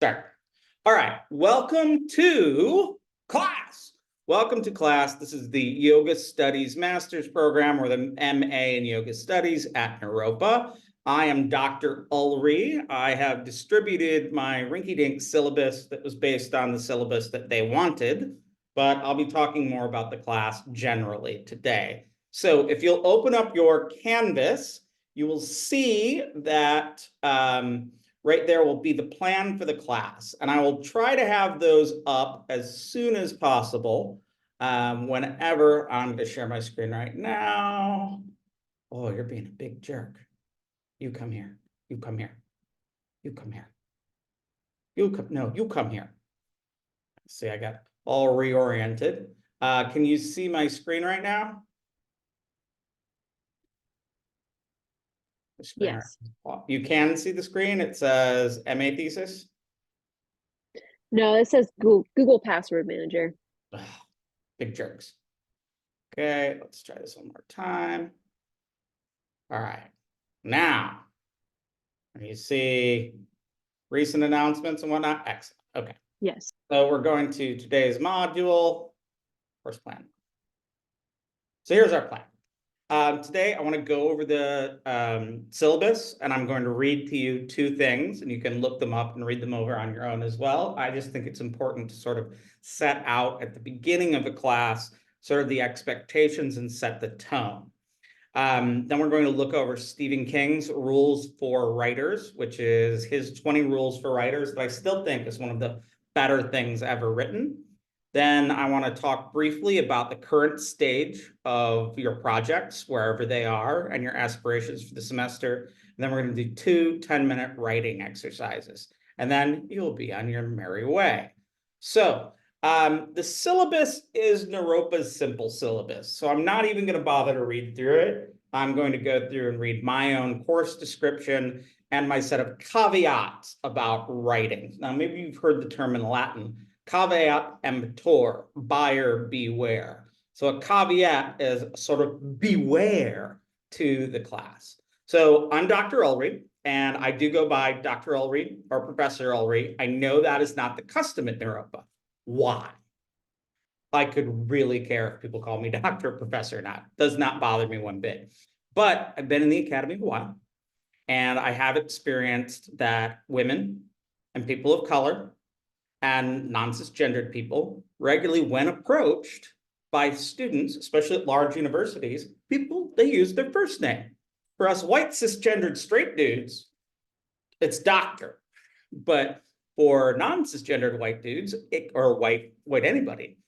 Start. All right, welcome to class. Welcome to class. This is the Yoga Studies Master's Program, or the MA in Yoga Studies at Naropa. I am Dr. Ulrey. I have distributed my rinky-dink syllabus that was based on the syllabus that they wanted, but I'll be talking more about the class generally today. So if you'll open up your Canvas, you will see that right there will be the plan for the class. And I will try to have those up as soon as possible. Whenever I'm going to share my screen right now. Oh, you're being a big jerk. You come here. You come here. You come here. You come here. See, I got all reoriented. Can you see my screen right now? Yes. You can see the screen. It says MA thesis. No, it says Google Password Manager. Ugh, big jerks. Okay, let's try this one more time. All right. Now, you see recent announcements and whatnot. Excellent. Okay. Yes. So we're going to today's module, course plan. So here's our plan. Today, I want to go over the syllabus, and I'm going to read to you two things, and you can look them up and read them over on your own as well. I just think it's important to sort of set out at the beginning of a class sort of the expectations and set the tone. Then we're going to look over Stephen King's Rules for Writers, which is his 20 rules for writers that I still think is one of the better things ever written. Then I want to talk briefly about the current stage of your projects, wherever they are, and your aspirations for the semester. And then we're going to do 2 10-minute writing exercises. And then you'll be on your merry way. So the syllabus is Naropa's simple syllabus. So I'm not even going to bother to read through it. I'm going to go through and read my own course description and my set of caveats about writing. Now, maybe you've heard the term in Latin, caveat emptor, buyer beware. So a caveat is sort of beware to the class. So I'm Dr. Ulrey, and I do go by Dr. Ulrey or Professor Ulrey. I know that is not the custom at Naropa. Why? I could really care if people call me doctor or professor or not. Does not bother me one bit. But I've been in the academy a while, and I have experienced that women and people of color and non-cisgendered people regularly, when approached by students, especially at large universities, they use their first name. For us white cisgendered straight dudes, it's doctor. But for non-cisgendered white dudes, or white anybody,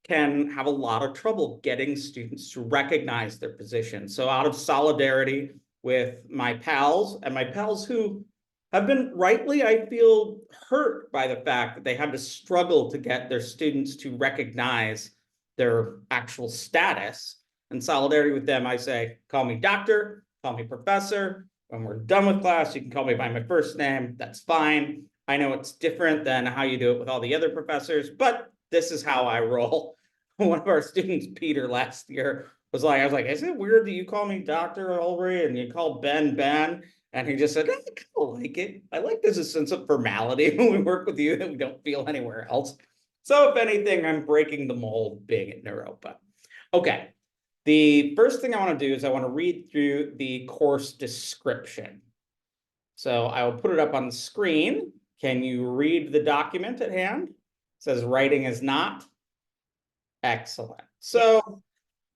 can have a lot of trouble getting students to recognize their position. So out of solidarity with my pals, and my pals who have been rightly, I feel, hurt by the fact that they had to struggle to get their students to recognize their actual status. In solidarity with them, I say, call me doctor, call me professor. When we're done with class, you can call me by my first name. That's fine. I know it's different than how you do it with all the other professors, but this is how I roll. One of our students, Peter, last year was like, I was like, is it weird that you call me Dr. Ulrey and you call Ben Ben? And he just said, I kind of like it. I like there's a sense of formality when we work with you that we don't feel anywhere else. So if anything, I'm breaking the mold big at Naropa. Okay. The first thing I want to do is I want to read through the course description. So I will put it up on the screen. Can you read the document at hand? It says writing is not. Excellent. So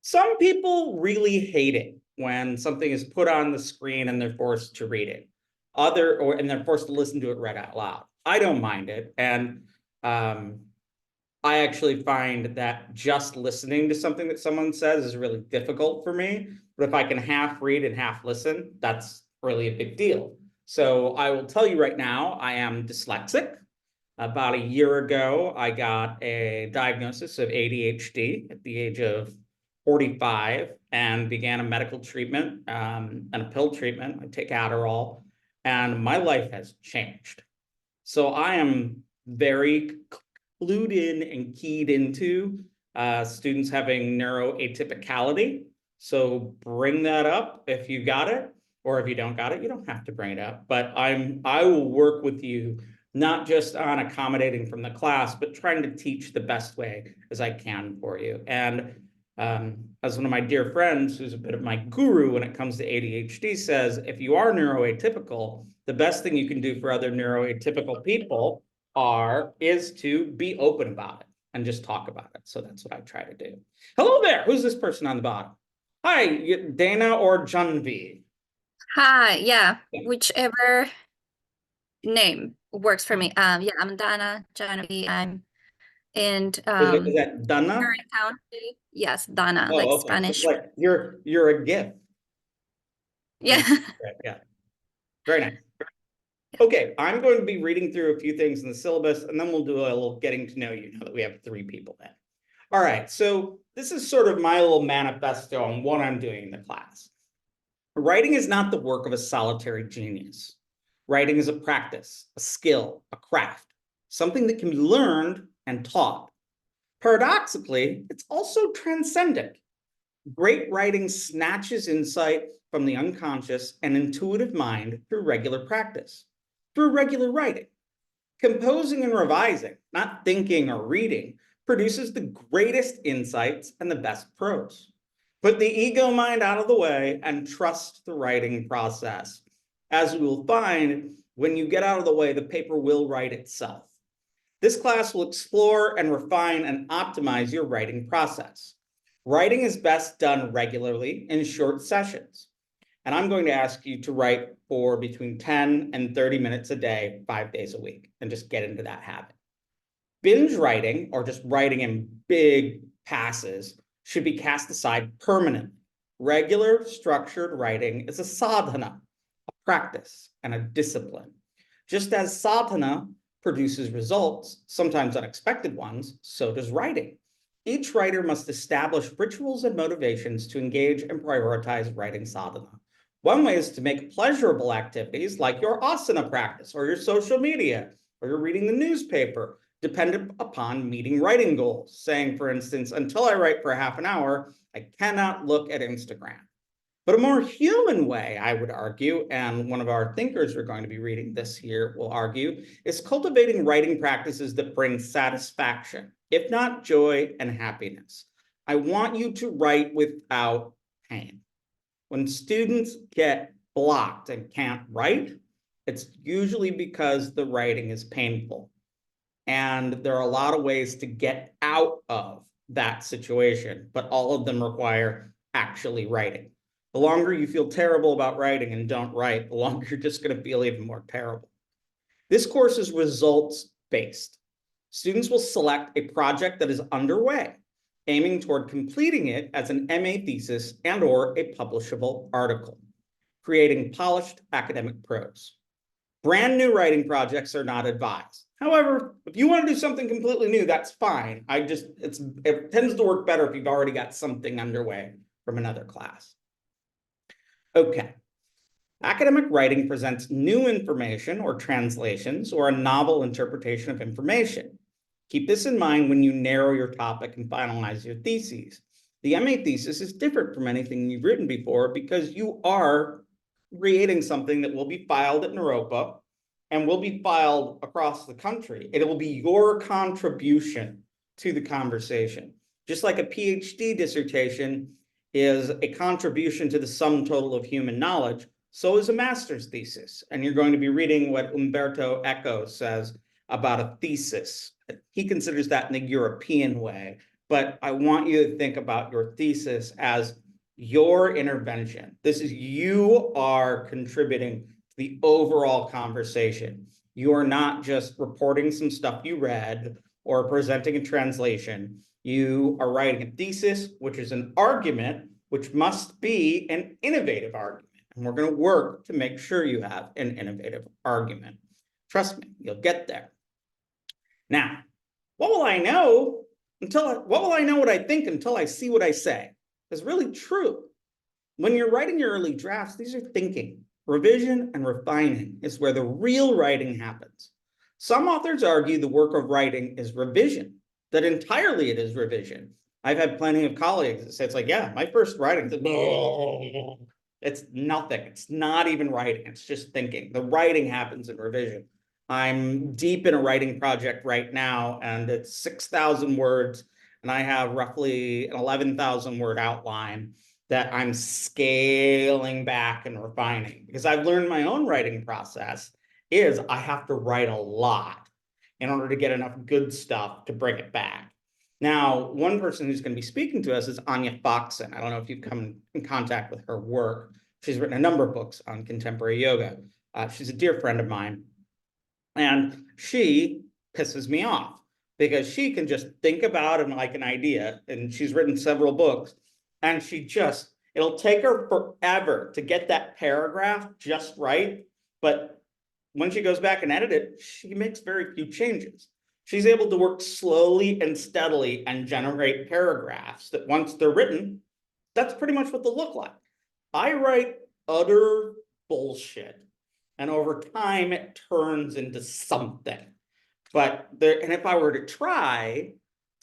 some people really hate it when something is put on the screen and they're forced to read it. And they're forced to listen to it read out loud. I don't mind it. And I actually find that just listening to something that someone says is really difficult for me. But if I can half read and half listen, that's really a big deal. So I will tell you right now, I am dyslexic. About a year ago, I got a diagnosis of ADHD at the age of 45 and began a medical treatment and a pill treatment. I take Adderall, and my life has changed. So I am very clued in and keyed into students having neuroatypicality. So bring that up if you got it, or if you don't got it, you don't have to bring it up. But I will work with you not just on accommodating from the class, but trying to teach the best way as I can for you. And as one of my dear friends, who's a bit of my guru when it comes to ADHD, says, if you are neuroatypical, the best thing you can do for other neuroatypical people is to be open about it and just talk about it. So that's what I try to do. Hello there. Who's this person on the bottom? Hi, Dana or Junvi? Hi, yeah, whichever name works for me. Yeah, I'm Dana Genevieve. I'm in Is that Dana? Curry County. Yes, Dana, like Oh, okay. Spanish. Like you're a gift. Yeah. Yeah. Very nice. Okay, I'm going to be reading through a few things in the syllabus, and then we'll do a little getting to know you now that we have 3 people in. All right, so this is sort of my little manifesto on what I'm doing in the class. Writing is not the work of a solitary genius. Writing is a practice, a skill, a craft, something that can be learned and taught. Paradoxically, it's also transcendent. Great writing snatches insight from the unconscious and intuitive mind through regular practice, through regular writing. Composing and revising, not thinking or reading, produces the greatest insights and the best prose. Put the ego mind out of the way and trust the writing process. As we will find, when you get out of the way, the paper will write itself. This class will explore and refine and optimize your writing process. Writing is best done regularly in short sessions. And I'm going to ask you to write for between 10 and 30 minutes a day, 5 days a week, and just get into that habit. Binge writing, or just writing in big passes, should be cast aside permanently. Regular, structured writing is a sadhana, a practice, and a discipline. Just as sadhana produces results, sometimes unexpected ones, so does writing. Each writer must establish rituals and motivations to engage and prioritize writing sadhana. One way is to make pleasurable activities like your asana practice or your social media or you're reading the newspaper dependent upon meeting writing goals. Saying, for instance, until I write for half an hour, I cannot look at Instagram. But a more human way, I would argue, and one of our thinkers we're going to be reading this year will argue, is cultivating writing practices that bring satisfaction, if not joy and happiness. I want you to write without pain. When students get blocked and can't write, it's usually because the writing is painful. And there are a lot of ways to get out of that situation, but all of them require actually writing. The longer you feel terrible about writing and don't write, the longer you're just going to feel even more terrible. This course is results-based. Students will select a project that is underway, aiming toward completing it as an MA thesis and/or a publishable article, creating polished academic prose. Brand new writing projects are not advised. However, if you want to do something completely new, that's fine. It tends to work better if you've already got something underway from another class. Okay. Academic writing presents new information or translations or a novel interpretation of information. Keep this in mind when you narrow your topic and finalize your theses. The MA thesis is different from anything you've written before because you are creating something that will be filed at Naropa and will be filed across the country. It will be your contribution to the conversation. Just like a PhD dissertation is a contribution to the sum total of human knowledge, so is a master's thesis. And you're going to be reading what Umberto Eco says about a thesis. He considers that in the European way, but I want you to think about your thesis as your intervention. This is you are contributing to the overall conversation. You are not just reporting some stuff you read or presenting a translation. You are writing a thesis, which is an argument, which must be an innovative argument. And we're going to work to make sure you have an innovative argument. Trust me, you'll get there. Now, what will I know what I think until I see what I say? Is really true. When you're writing your early drafts, these are thinking. Revision and refining is where the real writing happens. Some authors argue the work of writing is revision, that entirely it is revision. I've had plenty of colleagues that say, it's like, yeah, my first writing, it's nothing. It's not even writing. It's just thinking. The writing happens in revision. I'm deep in a writing project right now, and it's 6,000 words, and I have roughly an 11,000 word outline that I'm scaling back and refining, because I've learned my own writing process is I have to write a lot in order to get enough good stuff to bring it back. Now, one person who's going to be speaking to us is Anya Foxen. I don't know if you've come in contact with her work. She's written a number of books on contemporary yoga. She's a dear friend of mine. And she pisses me off because she can just think about it like an idea. And she's written several books. And it'll take her forever to get that paragraph just right. But when she goes back and edit it, she makes very few changes. She's able to work slowly and steadily and generate paragraphs that once they're written, that's pretty much what they'll look like. I write utter bullshit, and over time it turns into something. And if I were to try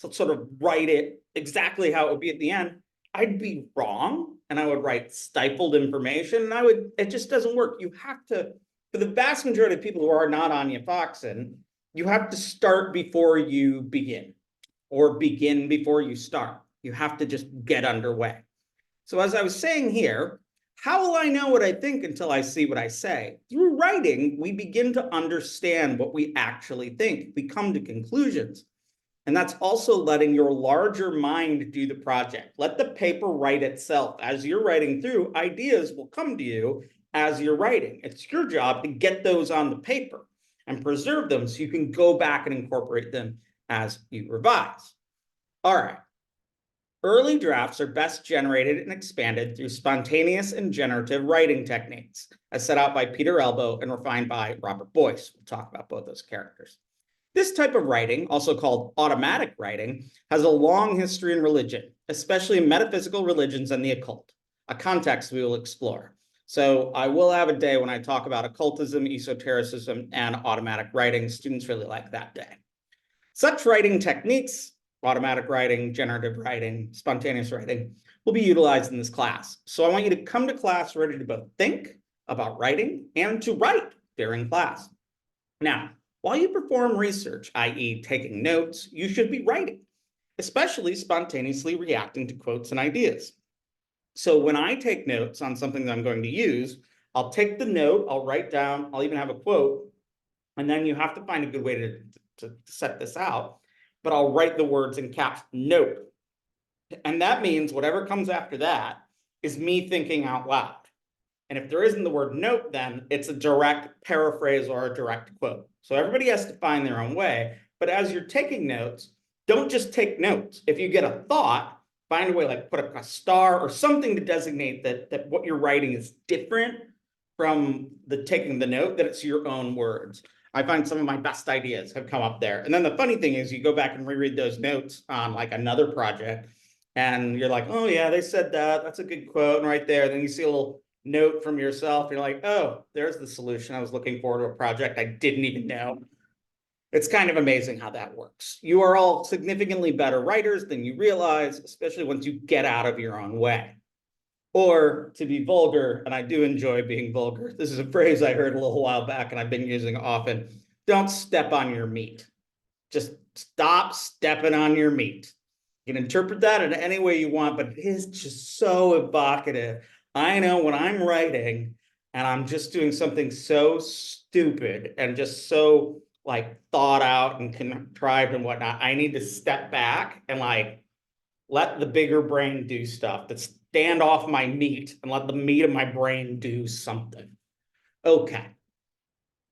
to sort of write it exactly how it would be at the end, I'd be wrong, and I would write stifled information, and it just doesn't work. You have to, for the vast majority of people who are not Anya Foxen, you have to start before you begin, or begin before you start. You have to just get underway. So as I was saying here, how will I know what I think until I see what I say? Through writing, we begin to understand what we actually think. We come to conclusions. And that's also letting your larger mind do the project. Let the paper write itself. As you're writing through, ideas will come to you as you're writing. It's your job to get those on the paper and preserve them so you can go back and incorporate them as you revise. All right. Early drafts are best generated and expanded through spontaneous and generative writing techniques, as set out by Peter Elbow and refined by Robert Boyce. We'll talk about both those characters. This type of writing, also called automatic writing, has a long history in religion, especially in metaphysical religions and the occult, a context we will explore. So I will have a day when I talk about occultism, esotericism, and automatic writing. Students really like that day. Such writing techniques, automatic writing, generative writing, spontaneous writing, will be utilized in this class. So I want you to come to class ready to both think about writing and to write during class. Now, while you perform research, i.e. taking notes, you should be writing, especially spontaneously reacting to quotes and ideas. So when I take notes on something that I'm going to use, I'll take the note, I'll write down, I'll even have a quote, and then you have to find a good way to set this out, but I'll write the words in caps, note. And that means whatever comes after that is me thinking out loud. And if there isn't the word note, then it's a direct paraphrase or a direct quote. So everybody has to find their own way. But as you're taking notes, don't just take notes. If you get a thought, find a way, like put a star or something to designate that what you're writing is different from taking the note, that it's your own words. I find some of my best ideas have come up there. And then the funny thing is you go back and reread those notes on like another project and you're like, oh yeah, they said that. That's a good quote right there. Then you see a little note from yourself. You're like, oh, there's the solution. I was looking forward to a project I didn't even know. It's kind of amazing how that works. You are all significantly better writers than you realize, especially once you get out of your own way. Or to be vulgar, and I do enjoy being vulgar. This is a phrase I heard a little while back and I've been using often. Don't step on your meat. Just stop stepping on your meat. You can interpret that in any way you want, but it is just so evocative. I know when I'm writing and I'm just doing something so stupid and just so like thought out and contrived and whatnot, I need to step back and like let the bigger brain do stuff, that stand off my meat and let the meat of my brain do something. Okay.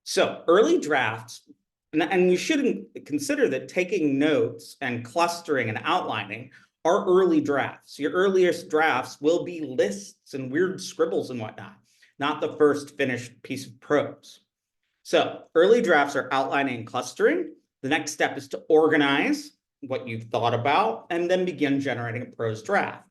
So early drafts, and you shouldn't consider that taking notes and clustering and outlining are early drafts. Your earliest drafts will be lists and weird scribbles and whatnot, not the first finished piece of prose. So early drafts are outlining and clustering. The next step is to organize what you've thought about and then begin generating a prose draft.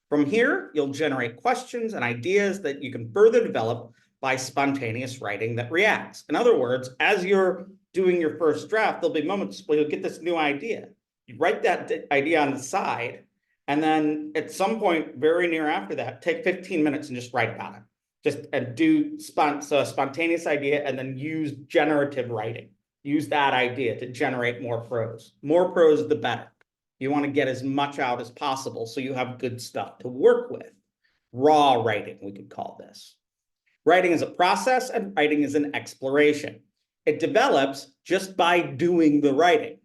From here, you'll generate questions and ideas that you can further develop by spontaneous writing that reacts. In other words, as you're doing your first draft, there'll be moments where you'll get this new idea. You write that idea on the side, and then at some point very near after that, take 15 minutes and just write about it. Just do a spontaneous idea and then use generative writing. use that idea to generate more prose. More prose, the better. You want to get as much out as possible so you have good stuff to work with. Raw writing, we could call this. Writing is a process and writing is an exploration. It develops just by doing the writing.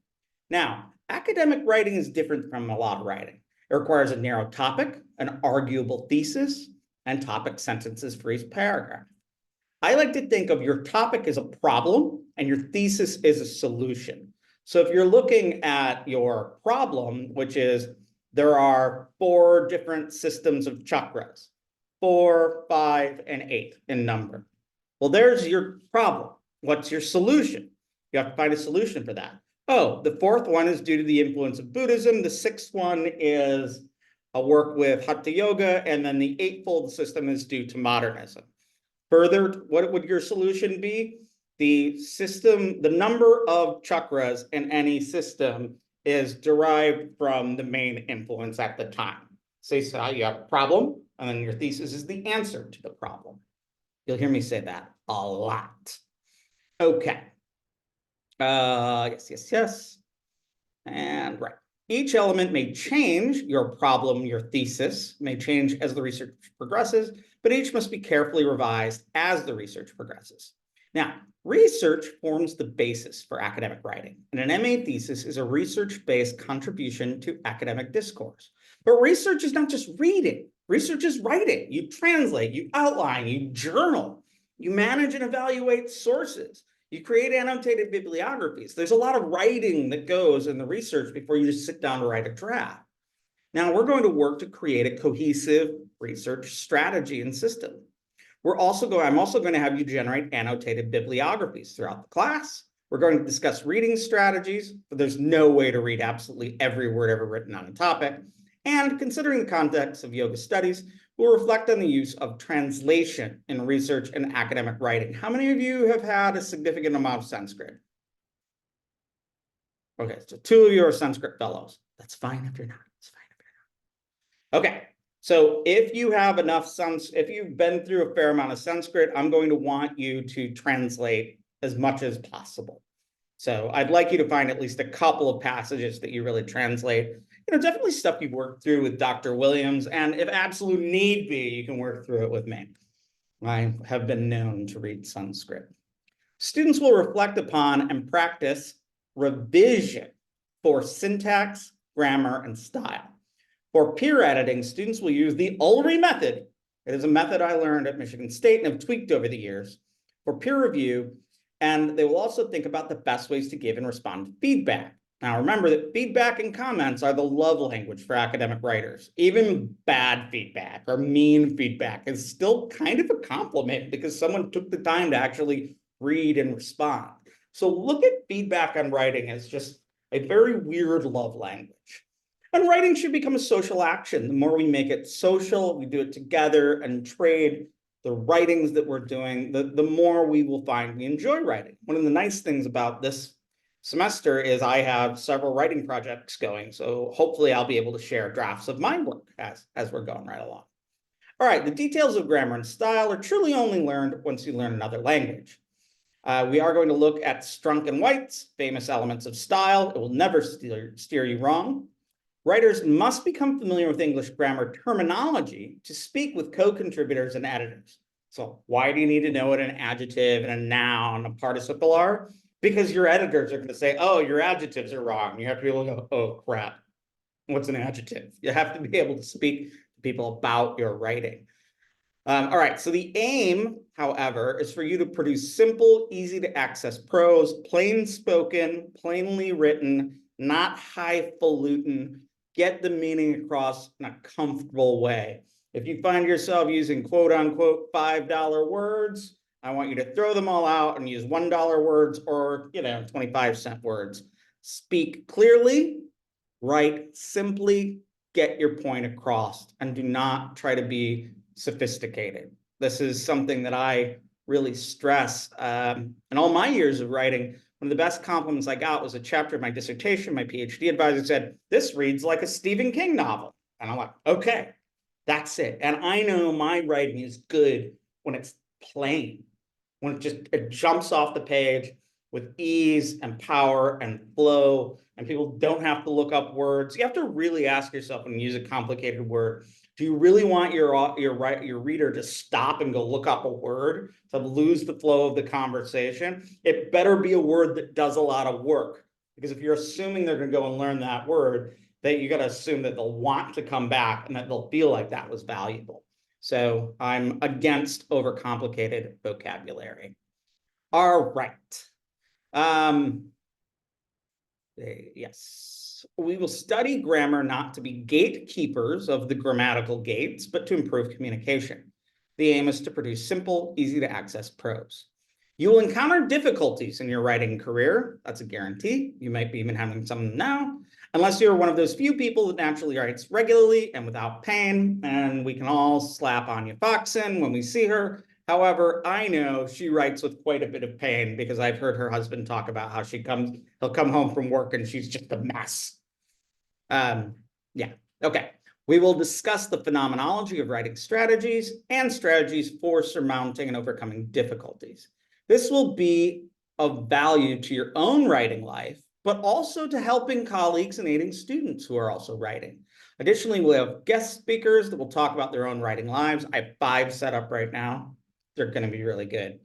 Now, academic writing is different from a lot of writing. It requires a narrow topic, an arguable thesis, and topic sentences for each paragraph. I like to think of your topic as a problem and your thesis is a solution. So if you're looking at your problem, which is there are 4 different systems of chakras, 4, 5, and 8 in number. Well, there's your problem. What's your solution? You have to find a solution for that. Oh, the 4th one is due to the influence of Buddhism. The 6th one is a work with Hatha Yoga. And then the 8-fold system is due to modernism. Further, what would your solution be? The system, the number of chakras in any system is derived from the main influence at the time. So you have a problem, and then your thesis is the answer to the problem. You'll hear me say that a lot. Okay. Yes. And right. Each element may change, your problem, your thesis may change as the research progresses, but each must be carefully revised as the research progresses. Now, research forms the basis for academic writing, and an MA thesis is a research-based contribution to academic discourse. But research is not just reading. Research is writing. You translate, you outline, you journal, you manage and evaluate sources. You create annotated bibliographies. There's a lot of writing that goes in the research before you just sit down to write a draft. Now, we're going to work to create a cohesive research strategy and system. I'm also going to have you generate annotated bibliographies throughout the class. We're going to discuss reading strategies, but there's no way to read absolutely every word ever written on a topic. And considering the context of yoga studies, we'll reflect on the use of translation in research and academic writing. How many of you have had a significant amount of Sanskrit? Okay, so 2 of you are Sanskrit fellows. That's fine if you're not. It's fine if you're not. Okay, so if you have enough if you've been through a fair amount of Sanskrit, I'm going to want you to translate as much as possible. So I'd like you to find at least a couple of passages that you really translate. Definitely stuff you've worked through with Dr. Williams, and if absolute need be, you can work through it with me. I have been known to read Sanskrit. Students will reflect upon and practice revision for syntax, grammar, and style. For peer editing, students will use the Ulrey method. It is a method I learned at Michigan State and have tweaked over the years for peer review, and they will also think about the best ways to give and respond to feedback. Now, remember that feedback and comments are the love language for academic writers. Even bad feedback or mean feedback is still kind of a compliment because someone took the time to actually read and respond. So look at feedback on writing as just a very weird love language. And writing should become a social action. The more we make it social, we do it together and trade the writings that we're doing, the more we will find we enjoy writing. One of the nice things about this semester is I have several writing projects going. So hopefully I'll be able to share drafts of my work as we're going right along. All right, the details of grammar and style are truly only learned once you learn another language. We are going to look at Strunk and White's famous elements of style. It will never steer you wrong. Writers must become familiar with English grammar terminology to speak with co-contributors and editors. So why do you need to know what an adjective and a noun, a participle are? Because your editors are going to say, oh, your adjectives are wrong. You have to be able to go, oh, crap. What's an adjective? You have to be able to speak to people about your writing. All right, so the aim, however, is for you to produce simple, easy to access prose, plain spoken, plainly written, not highfalutin, get the meaning across in a comfortable way. If you find yourself using quote unquote $5 words, I want you to throw them all out and use $1 words or 25-cent words. Speak clearly, write simply, get your point across, and do not try to be sophisticated. This is something that I really stress. In all my years of writing, one of the best compliments I got was a chapter of my dissertation. My PhD advisor said, "This reads like a Stephen King novel." And I'm like, okay, that's it. And I know my writing is good when it's plain, when it jumps off the page. with ease and power and flow, and people don't have to look up words. You have to really ask yourself when you use a complicated word, do you really want your reader to stop and go look up a word, to lose the flow of the conversation? It better be a word that does a lot of work, because if you're assuming they're going to go and learn that word, that you got to assume that they'll want to come back and that they'll feel like that was valuable. So I'm against overcomplicated vocabulary. All right. Yes, we will study grammar not to be gatekeepers of the grammatical gates, but to improve communication. The aim is to produce simple, easy to access prose. You will encounter difficulties in your writing career. That's a guarantee. You might be even having some now, unless you're one of those few people that naturally writes regularly and without pain, and we can all slap Anya Foxen when we see her. However, I know she writes with quite a bit of pain because I've heard her husband talk about how he'll come home from work and she's just a mess. Yeah, okay. We will discuss the phenomenology of writing strategies and strategies for surmounting and overcoming difficulties. This will be of value to your own writing life, but also to helping colleagues and aiding students who are also writing. Additionally, we'll have guest speakers that will talk about their own writing lives. I have 5 set up right now. They're going to be really good.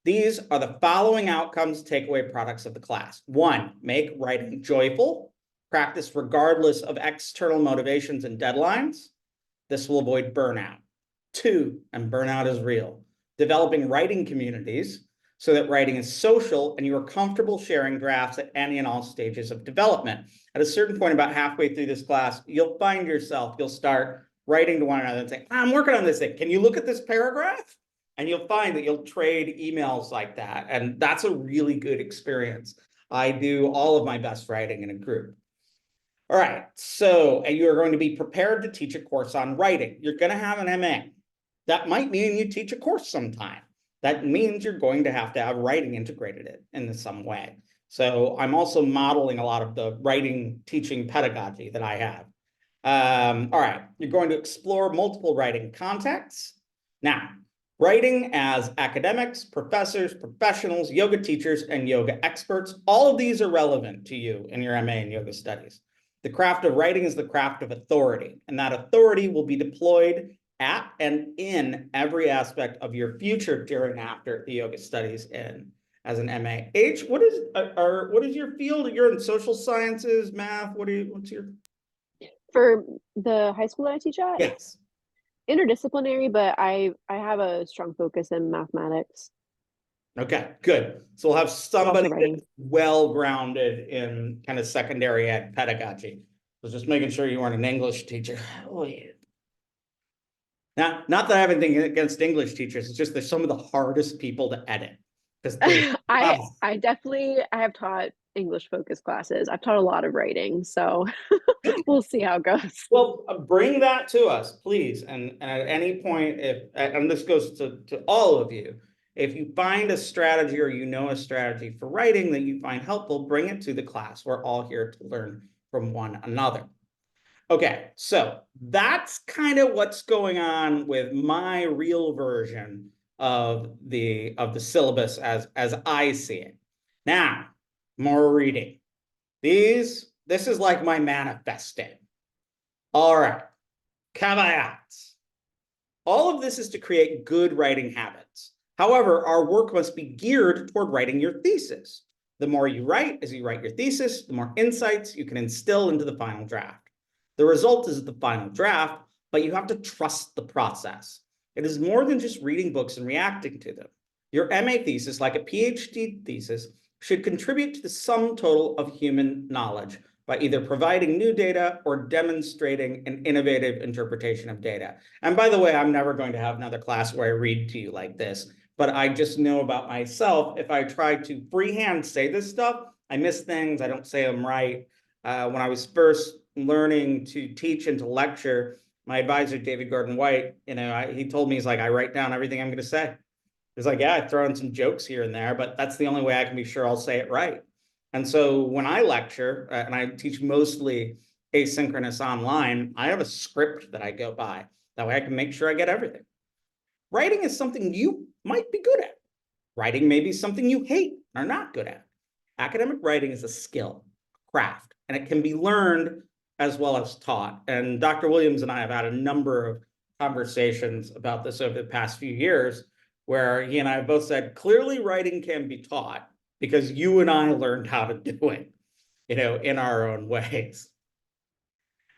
These are the following outcomes, takeaway products of the class. 1, make writing joyful. Practice regardless of external motivations and deadlines. This will avoid burnout. 2, and burnout is real, developing writing communities so that writing is social and you are comfortable sharing drafts at any and all stages of development. At a certain point, about halfway through this class, you'll find yourself, you'll start writing to one another and say, I'm working on this thing. Can you look at this paragraph? And you'll find that you'll trade emails like that. And that's a really good experience. I do all of my best writing in a group. All right, so, and you're going to be prepared to teach a course on writing. You're going to have an MA. That might mean you teach a course sometime. That means you're going to have writing integrated in some way. So I'm also modeling a lot of the writing teaching pedagogy that I have. All right, you're going to explore multiple writing contexts. Now, writing as academics, professors, professionals, yoga teachers, and yoga experts, all of these are relevant to you in your MA in yoga studies. The craft of writing is the craft of authority, and that authority will be deployed at and in every aspect of your future during and after the yoga studies in as an MA. H, what is your field? You're in social sciences, math. What's your? For the high school that I teach at? Yes. Interdisciplinary, but I have a strong focus in mathematics. Okay, good. So we'll have somebody writing. that's well-grounded in kind of secondary ed pedagogy. So just making sure you weren't an English teacher. Oh, yeah. Now, not that I have anything against English teachers, it's just they're some of the hardest people to edit. I have taught English focused classes. I've taught a lot of writing, so we'll see how it goes. Well, bring that to us, please. And at any point, and this goes to all of you, if you find a strategy or you know a strategy for writing that you find helpful, bring it to the class. We're all here to learn from one another. Okay, so that's kind of what's going on with my real version of the syllabus as I see it. Now, more reading. This is like my manifesting. All right, caveats. All of this is to create good writing habits. However, our work must be geared toward writing your thesis. The more you write as you write your thesis, the more insights you can instill into the final draft. The result is the final draft, but you have to trust the process. It is more than just reading books and reacting to them. Your MA thesis, like a PhD thesis, should contribute to the sum total of human knowledge by either providing new data or demonstrating an innovative interpretation of data. And by the way, I'm never going to have another class where I read to you like this, but I just know about myself, if I try to freehand say this stuff, I miss things, I don't say them right. When I was first learning to teach and to lecture, my advisor, David Gordon White, he told me, he's like, I write down everything I'm gonna say. He's like, yeah, I throw in some jokes here and there, but that's the only way I can be sure I'll say it right. And so when I lecture, and I teach mostly asynchronous online, I have a script that I go by. That way I can make sure I get everything. Writing is something you might be good at. Writing may be something you hate or not good at. Academic writing is a skill, craft, and it can be learned as well as taught. And Dr. Williams and I have had a number of conversations about this over the past few years, where he and I both said, clearly writing can be taught because you and I learned how to do it, in our own ways.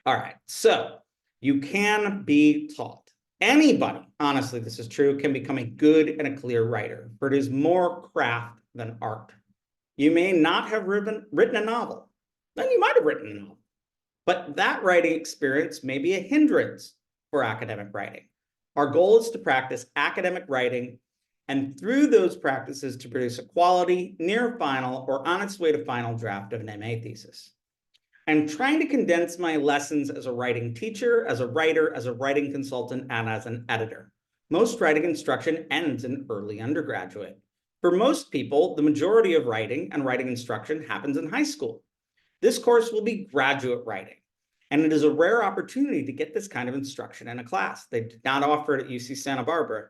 All right, so you can be taught. Anybody, honestly, this is true, can become a good and a clear writer, for it is more craft than art. You may not have written a novel, then you might have written a novel, but that writing experience may be a hindrance for academic writing. Our goal is to practice academic writing, and through those practices to produce a quality, near final, or on its way to final draft of an MA thesis. I'm trying to condense my lessons as a writing teacher, as a writer, as a writing consultant, and as an editor. Most writing instruction ends in early undergraduate. For most people, the majority of writing and writing instruction happens in high school. This course will be graduate writing, and it is a rare opportunity to get this kind of instruction in a class. They did not offer it at UC Santa Barbara.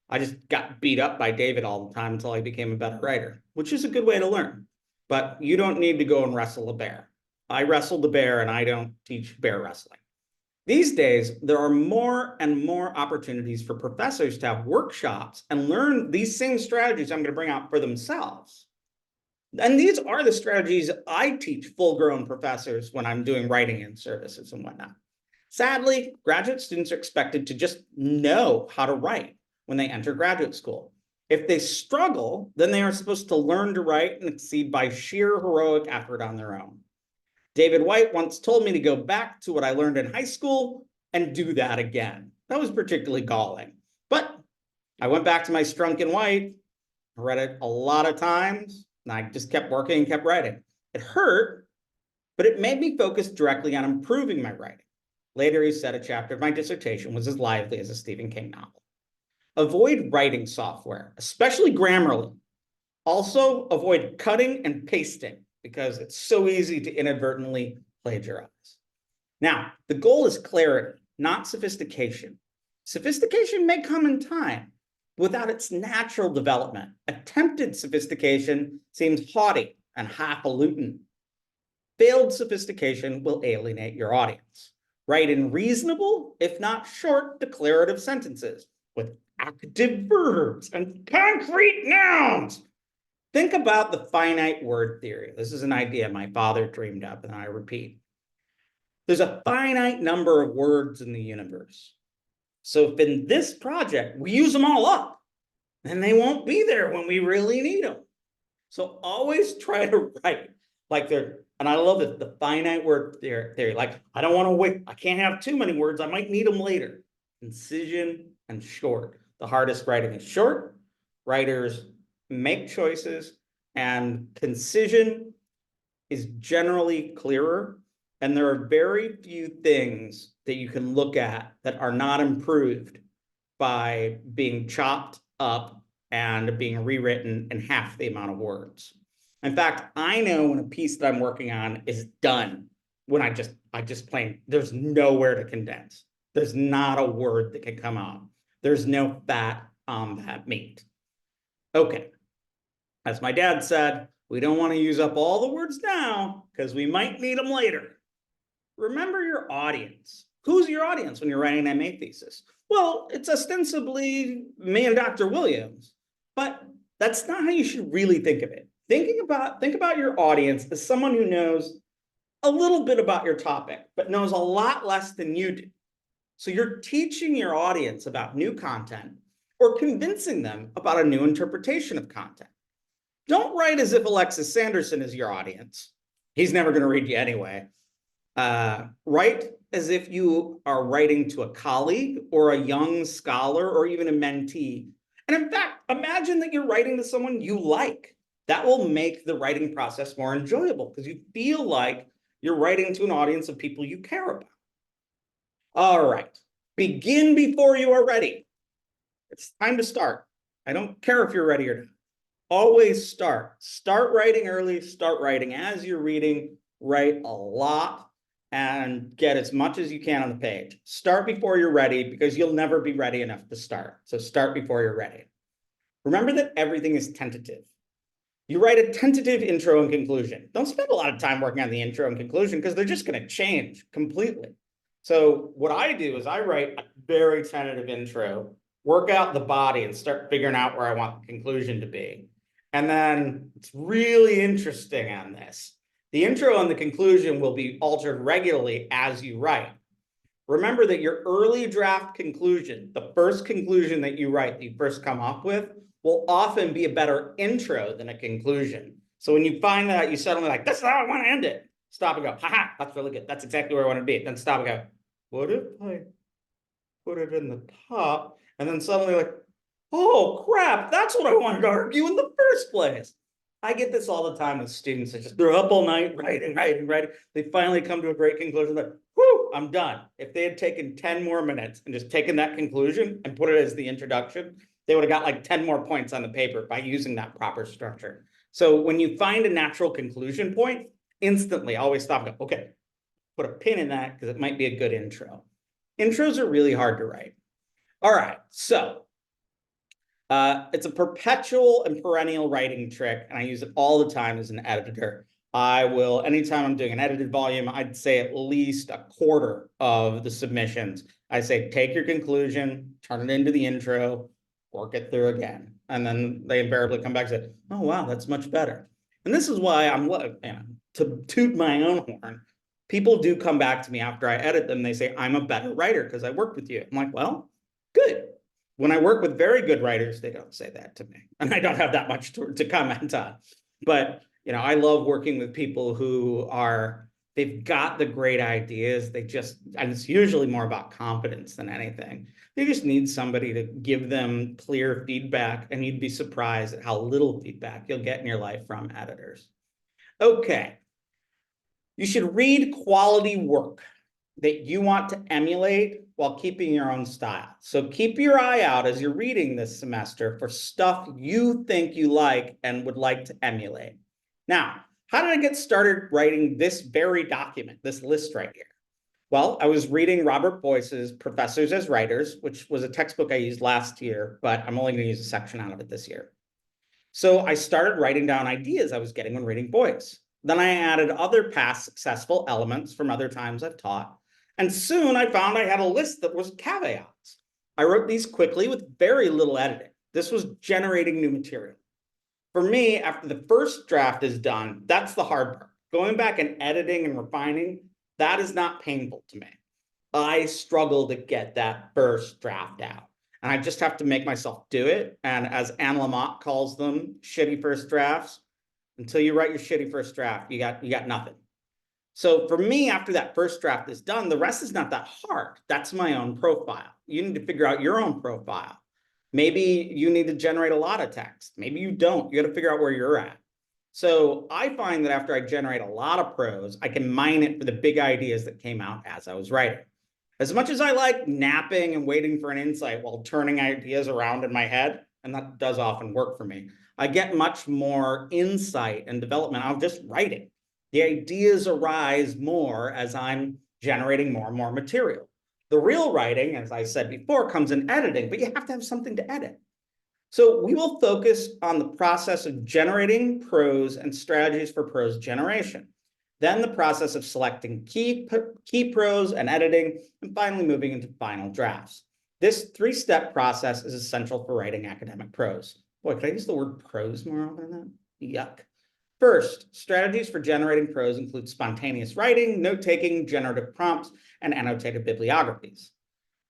I just got beat up by David all the time until I became a better writer, which is a good way to learn. But you don't need to go and wrestle a bear. I wrestled the bear, and I don't teach bear wrestling. These days, there are more and more opportunities for professors to have workshops and learn these same strategies I'm going to bring out for themselves. And these are the strategies I teach full-grown professors when I'm doing writing in services and whatnot. Sadly, graduate students are expected to just know how to write when they enter graduate school. If they struggle, then they are supposed to learn to write and exceed by sheer heroic effort on their own. David White once told me to go back to what I learned in high school and do that again. That was particularly galling. But I went back to my Strunk and White, read it a lot of times, and I just kept working and kept writing. It hurt, but it made me focus directly on improving my writing. Later, he said a chapter of my dissertation was as lively as a Stephen King novel. Avoid writing software, especially Grammarly. Also, avoid cutting and pasting, because it's so easy to inadvertently plagiarize. Now, the goal is clarity, not sophistication. Sophistication may come in time. Without its natural development, attempted sophistication seems haughty and highfalutin. Failed sophistication will alienate your audience. Write in reasonable, if not short, declarative sentences with active verbs and concrete nouns. Think about the finite word theory. This is an idea my father dreamed up, and I repeat. There's a finite number of words in the universe. So if in this project we use them all up, then they won't be there when we really need them. So always try to write like they're, and I love it, the finite word theory. Like, I don't want to wait, I can't have too many words, I might need them later. Concision and short. The hardest writing is short. Writers make choices, and concision is generally clearer. And there are very few things that you can look at that are not improved by being chopped up and being rewritten in half the amount of words. In fact, I know when a piece that I'm working on is done, when I just plain, there's nowhere to condense. There's not a word that can come out. There's no fat on that meat. Okay. As my dad said, we don't want to use up all the words now because we might need them later. Remember your audience. Who's your audience when you're writing an MA thesis? Well, it's ostensibly me and Dr. Williams, but that's not how you should really think of it. Think about your audience as someone who knows a little bit about your topic, but knows a lot less than you do. So you're teaching your audience about new content or convincing them about a new interpretation of content. Don't write as if Alexis Sanderson is your audience. He's never going to read you anyway. Write as if you are writing to a colleague or a young scholar or even a mentee. And in fact, imagine that you're writing to someone you like. That will make the writing process more enjoyable because you feel like you're writing to an audience of people you care about. All right, begin before you are ready. It's time to start. I don't care if you're ready or not. Always start. Start writing early, start writing as you're reading, write a lot, and get as much as you can on the page. Start before you're ready because you'll never be ready enough to start. So start before you're ready. Remember that everything is tentative. You write a tentative intro and conclusion. Don't spend a lot of time working on the intro and conclusion because they're just going to change completely. So what I do is I write a very tentative intro, work out the body and start figuring out where I want the conclusion to be. And then it's really interesting on this. The intro and the conclusion will be altered regularly as you write. Remember that your early draft conclusion, the first conclusion that you write, that you first come up with, will often be a better intro than a conclusion. So when you find that, you suddenly like, that's how I want to end it. Stop and go, haha, that's really good. That's exactly where I want to be. Then stop and go, what if I put it in the top? And then suddenly like, oh crap, that's what I wanted to argue in the first place. I get this all the time with students that they're up all night writing. They finally come to a great conclusion like, whoo, I'm done. If they had taken 10 more minutes and just taken that conclusion and put it as the introduction, they would have got like 10 more points on the paper by using that proper structure. So when you find a natural conclusion point, instantly always stop and go, okay, put a pin in that because it might be a good intro. Intros are really hard to write. All right, so it's a perpetual and perennial writing trick, and I use it all the time as an editor. I will, anytime I'm doing an edited volume, I'd say at least a quarter of the submissions, I say, take your conclusion, turn it into the intro, work it through again. And then they invariably come back and say, oh, wow, that's much better. And this is why I'm, to toot my own horn, people do come back to me after I edit them. They say, I'm a better writer because I worked with you. I'm like, well, good. When I work with very good writers, they don't say that to me. And I don't have that much to comment on. But, I love working with people who they've got the great ideas. And it's usually more about confidence than anything. They just need somebody to give them clear feedback, and you'd be surprised at how little feedback you'll get in your life from editors. Okay. You should read quality work that you want to emulate while keeping your own style. So keep your eye out as you're reading this semester for stuff you think you like and would like to emulate. Now, how did I get started writing this very document, this list right here? Well, I was reading Robert Boyce's Professors as Writers, which was a textbook I used last year, but I'm only going to use a section out of it this year. So I started writing down ideas I was getting when reading Boyce. Then I added other past successful elements from other times I've taught. And soon I found I had a list that was caveats. I wrote these quickly with very little editing. This was generating new material. For me, after the first draft is done, that's the hard part. Going back and editing and refining, that is not painful to me. I struggle to get that first draft out. And I just have to make myself do it. And as Anne Lamott calls them, shitty first drafts, until you write your shitty first draft, you got nothing. So for me, after that first draft is done, the rest is not that hard. That's my own profile. You need to figure out your own profile. Maybe you need to generate a lot of text. Maybe you don't. You got to figure out where you're at. So I find that after I generate a lot of prose, I can mine it for the big ideas that came out as I was writing. As much as I like napping and waiting for an insight while turning ideas around in my head, and that does often work for me, I get much more insight and development out of just writing. The ideas arise more as I'm generating more and more material. The real writing, as I said before, comes in editing, but you have to have something to edit. So we will focus on the process of generating prose and strategies for prose generation, then the process of selecting key prose and editing, and finally moving into final drafts. This three-step process is essential for writing academic prose. Boy, could I use the word prose more often than that? Yuck. First, strategies for generating prose include spontaneous writing, note-taking, generative prompts, and annotated bibliographies.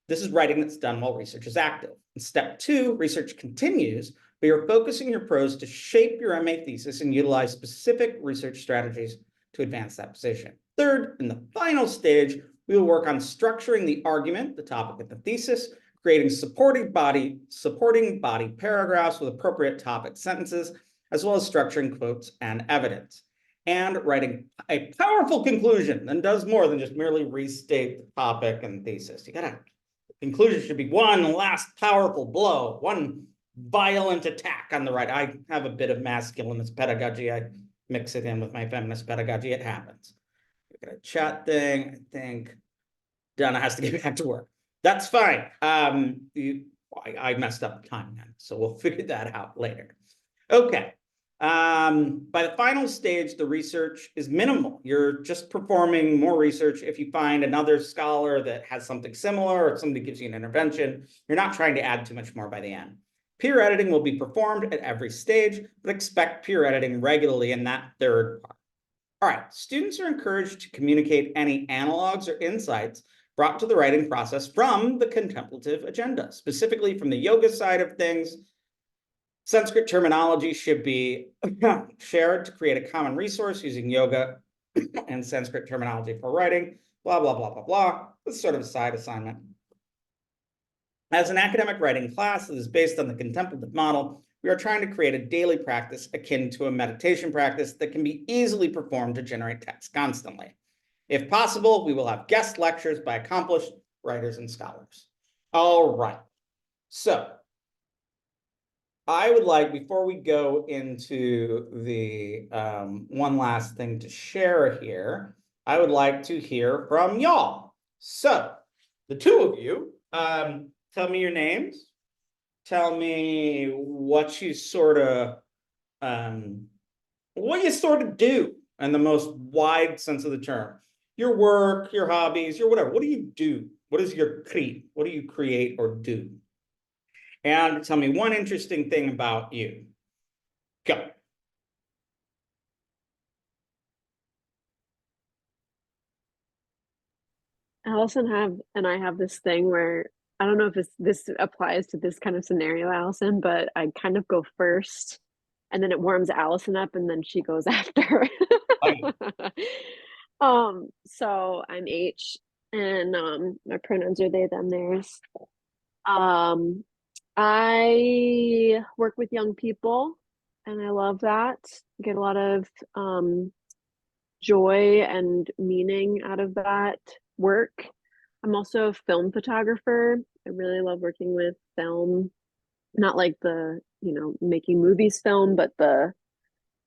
This is writing that's done while research is active. In step 2, research continues, but you're focusing your prose to shape your MA thesis and utilize specific research strategies to advance that position. Third, in the final stage, we will work on structuring the argument, the topic of the thesis, creating supporting body paragraphs with appropriate topic sentences, as well as structuring quotes and evidence, and writing a powerful conclusion that does more than just merely restate the topic and thesis. Conclusion should be one last powerful blow, one violent attack on the right. I have a bit of masculinist pedagogy. I mix it in with my feminist pedagogy. It happens. We've got a chat thing. I think Donna has to get back to work. That's fine. I messed up the time then, so we'll figure that out later. Okay. By the final stage, the research is minimal. You're just performing more research. If you find another scholar that has something similar or somebody gives you an intervention, you're not trying to add too much more by the end. Peer editing will be performed at every stage, but expect peer editing regularly in that third part. All right, students are encouraged to communicate any analogs or insights brought to the writing process from the contemplative agenda, specifically from the yoga side of things. Sanskrit terminology should be shared to create a common resource using yoga and Sanskrit terminology for writing, blah, blah, blah, blah, blah. This is sort of a side assignment. As an academic writing class that is based on the contemplative model, we are trying to create a daily practice akin to a meditation practice that can be easily performed to generate text constantly. If possible, we will have guest lectures by accomplished writers and scholars. All right. So I would like, before we go into the one last thing to share here, I would like to hear from y'all. So the two of you, tell me your names. Tell me what you sort of do in the most wide sense of the term. Your work, your hobbies, your whatever. What do you do? What is your create? What do you create or do? And tell me one interesting thing about you. Go. Allison and I have this thing where I don't know if this applies to this kind of scenario, Allison, but I kind of go first and then it warms Allison up and then she goes after. So I'm H and my pronouns are they, them, theirs. I work with young people and I love that. Get a lot of joy and meaning out of that work. I'm also a film photographer. I really love working with film, not like the, making movies film, but the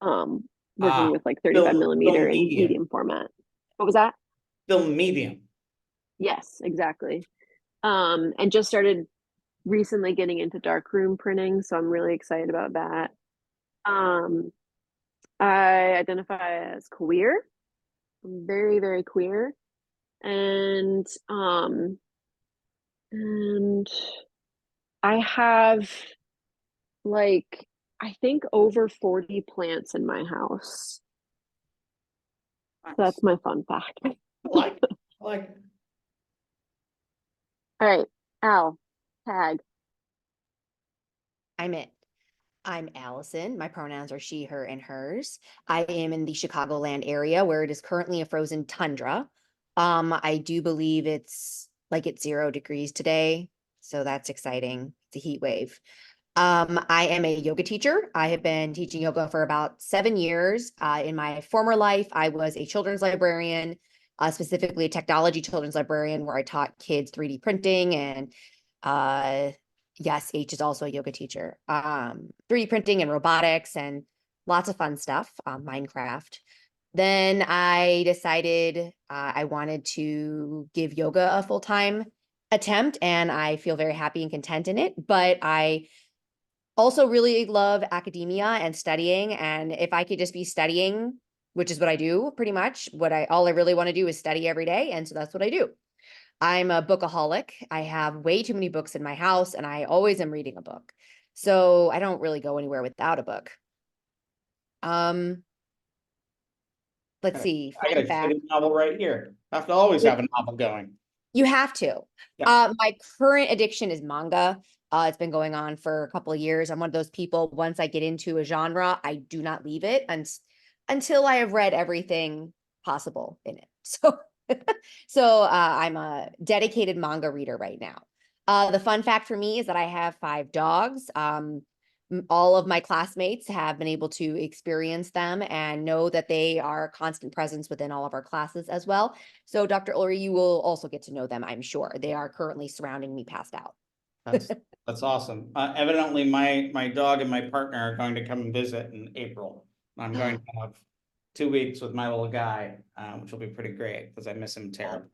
working with like 35 millimeter film and medium. medium format. What was that? Film medium. Yes, exactly. And just started recently getting into darkroom printing, so I'm really excited about that. I identify as queer. I'm very, very queer. And and I have like I think over 40 plants in my house. Nice. So that's my fun fact. I like it. I like it. All right, Al, tag. I'm Allison. My pronouns are she, her, and hers. I am in the Chicagoland area where it is currently a frozen tundra. I do believe it's 0 degrees today, so that's exciting. It's a heat wave. I am a yoga teacher. I have been teaching yoga for about 7 years. In my former life, I was a children's librarian, specifically a technology children's librarian where I taught kids 3D printing and yes, H is also a yoga teacher. 3D printing and robotics and lots of fun stuff, Minecraft. Then I decided I wanted to give yoga a full-time attempt, and I feel very happy and content in it. But I also really love academia and studying. And if I could just be studying, which is what I do pretty much, all I really want to do is study every day. And so that's what I do. I'm a bookaholic. I have way too many books in my house and I always am reading a book. So I don't really go anywhere without a book. Let's see. I got a shitty novel right here. I have to always have a novel going. You have to. Yeah. My current addiction is manga. It's been going on for a couple of years. I'm one of those people, once I get into a genre, I do not leave it until I have read everything possible in it. So I'm a dedicated manga reader right now. The fun fact for me is that I have 5 dogs. All of my classmates have been able to experience them and know that they are a constant presence within all of our classes as well. So Dr. Ulrey, you will also get to know them, I'm sure. They are currently surrounding me passed out. That's awesome. Evidently, my dog and my partner are going to come and visit in April. I'm going to have 2 weeks with my little guy, which will be pretty great because I miss him terribly.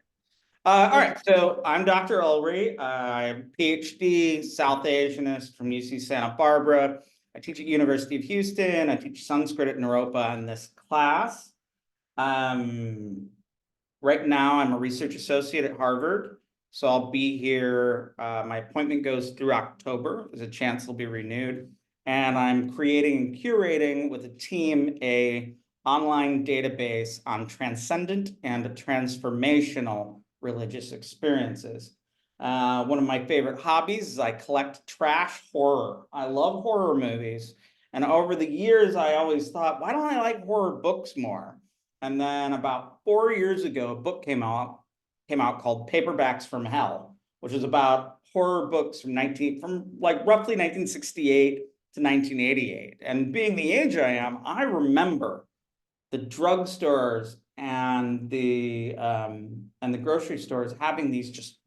All right, so I'm Dr. Ulrey. I'm a PhD South Asianist from UC Santa Barbara. I teach at University of Houston. I teach Sanskrit at Naropa in this class. Right now, I'm a research associate at Harvard. So I'll be here. My appointment goes through October. There's a chance it'll be renewed. And I'm creating and curating with a team a online database on transcendent and transformational religious experiences. One of my favorite hobbies is I collect trash horror. I love horror movies. And over the years, I always thought, why don't I like horror books more? And then about 4 years ago, a book came out called Paperbacks from Hell, which is about horror books from like roughly 1968 to 1988. And being the age I am, I remember the drugstores and the grocery stores having these just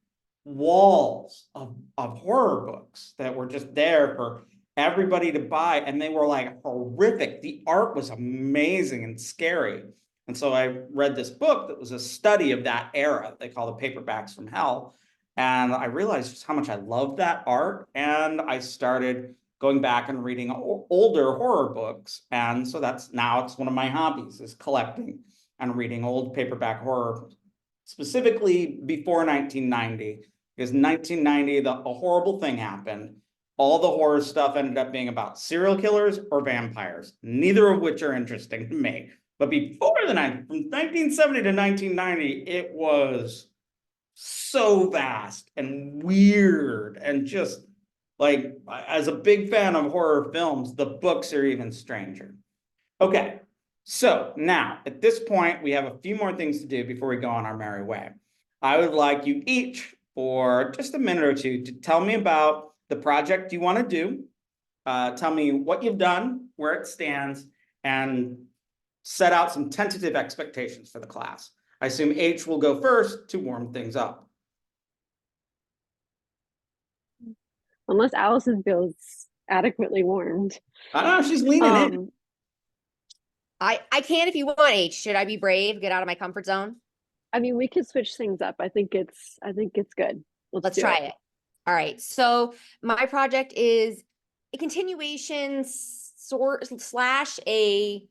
walls of horror books that were just there for everybody to buy, and they were like horrific. The art was amazing and scary. And so I read this book that was a study of that era. They call it Paperbacks from Hell. And I realized just how much I loved that art. And I started going back and reading older horror books. And so now it's one of my hobbies, is collecting and reading old paperback horror, specifically before 1990. Because 1990, a horrible thing happened. All the horror stuff ended up being about serial killers or vampires, neither of which are interesting to me. But before from 1970 to 1990, it was so vast and weird, and just like, as a big fan of horror films, the books are even stranger. Okay, so now at this point, we have a few more things to do before we go on our merry way. I would like you each, for just a minute or two, to tell me about the project you want to do. Tell me what you've done, where it stands, and set out some tentative expectations for the class. I assume H will go first to warm things up. Unless Allison feels adequately warmed. I don't know, she's leaning in. I can if you want, H. Should I be brave? Get out of my comfort zone? I mean, we could switch things up. I think it's good. Let's try it. All right. So my project is a continuation slash a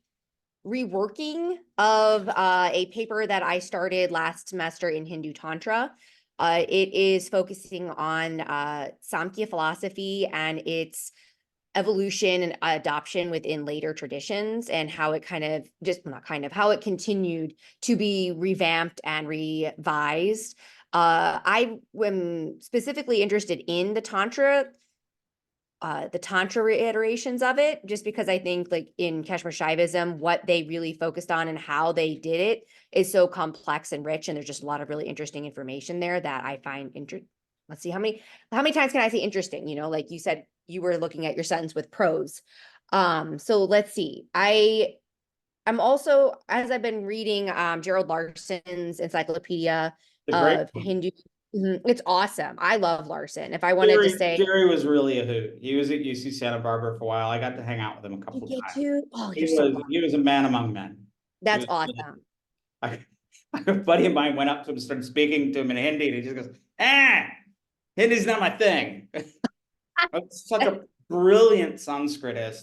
reworking of a paper that I started last semester in Hindu Tantra. It is focusing on Samkhya philosophy and its evolution and adoption within later traditions, and how it how it continued to be revamped and revised. I am specifically interested in the Tantra iterations of it, just because I think, like, in Kashmir Shaivism, what they really focused on and how they did it is so complex and rich, and there's just a lot of really interesting information there that I find interesting. Let's see, how many times can I say interesting? You know, like you said, you were looking at your sentence with prose. So let's see. I'm also, as I've been reading Gerald Larson's Encyclopedia of Hindu. It's awesome. I love Larson. If I wanted to say, Jerry was really a hoot. He was at UC Santa Barbara for a while. I got to hang out with him a couple of times. Oh, He was a man among men. That's awesome. A buddy of mine went up to him and started speaking to him in Hindi, and he just goes, Hindi's not my thing. Such a brilliant Sanskritist.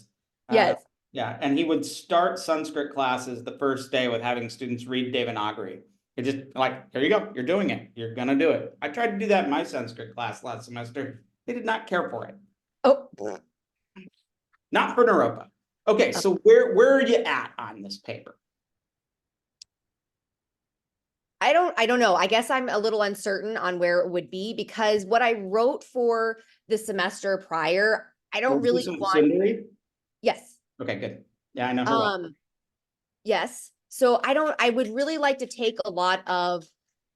Yes. Yeah, and he would start Sanskrit classes the first day with having students read Devanagari. It just like, here you go, you're doing it. You're gonna do it. I tried to do that in my Sanskrit class last semester. They did not care for it. Oh, not for Naropa. Okay, so where are you at on this paper? I don't know. I guess I'm a little uncertain on where it would be, because what I wrote for the semester prior, I don't really want. Sundari? Yes. Okay, good. Yeah, I know her well. Yes. So I would really like to take a lot of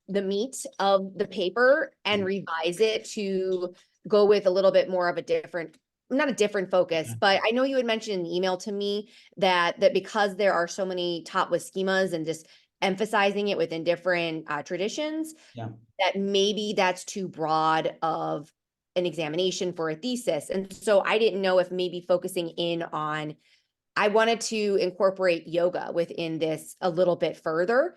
the meat of the paper and revise it to go with a little bit more of a different, not a different focus, but I know you had mentioned in the email to me that because there are so many Tatva schemas and just emphasizing it within different traditions, that maybe that's too broad of an examination for a thesis. And so I didn't know if maybe focusing in on, I wanted to incorporate yoga within this a little bit further.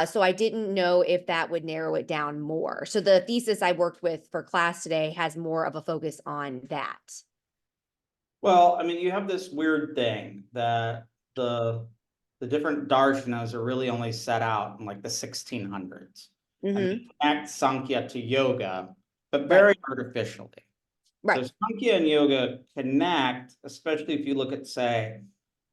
So I didn't know if that would narrow it down more. So the thesis I worked with for class today has more of a focus on that. Well, I mean, you have this weird thing that the different darshanas are really only set out in like the 1600s. And Mm-hmm. they connect Sankhya to yoga, but Right. very artificially. So Right. Sankhya and yoga connect, especially if you look at, say,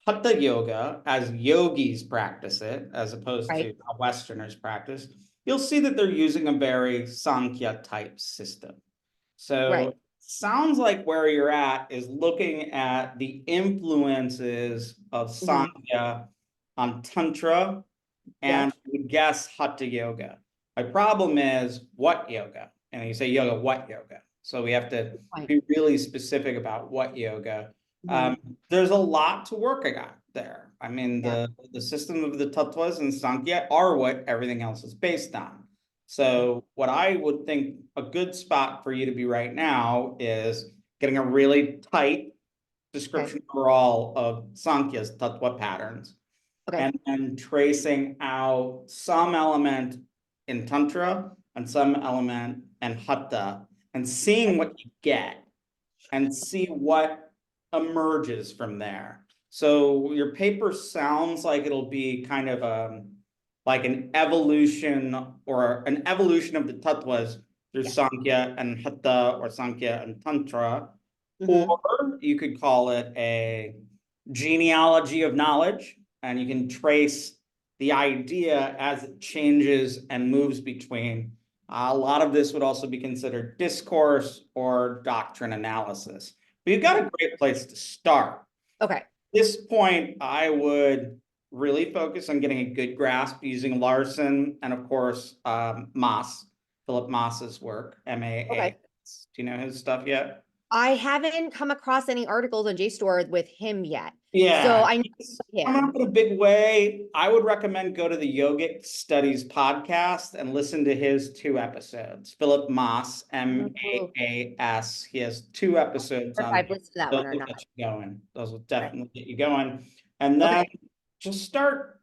Hatha yoga as yogis practice it, as opposed to Right. how Westerners practice. You'll see that they're using a very Sankhya type system. So Right. sounds like where you're at is looking at the influences of Mm-hmm. Sankhya on Tantra and I would guess Hatha yoga. My problem is what yoga? And you say yoga, what yoga? So we have to Right. be really specific about what yoga. Mhm. There's a lot to work on there. I mean, Yeah. the system of the tattvas and Sankhya are what everything else is based on. So what I would think a good spot for you to be right now is getting a really tight description overall of Sankhya's tattva patterns, Okay. and then tracing out some element in Tantra and some element in Hatha, and seeing what you get and see what emerges from there. So your paper sounds like it'll be kind of like an evolution of the tattvas through Yeah. Sankhya and Hatha or Sankhya and Tantra. Mhm. Or you could call it a genealogy of knowledge, and you can trace the idea as it changes and moves between. A lot of this would also be considered discourse or doctrine analysis. But you've got a great place to start. Okay. At this point, I would really focus on getting a good grasp using Larson and, of course, Maas, Philip Maas's work, M-A-A. Okay. Do you know his stuff yet? I haven't come across any articles on JSTOR with him yet. Yeah. So I know he's him. coming up in a big way. I would recommend go to the Yogic Studies podcast and listen to his 2 episodes. Philip Maas, M-A-A-S. He has 2 episodes If on I've listened to that those one or will not. get you going. Those will definitely get you going. And then Okay. just start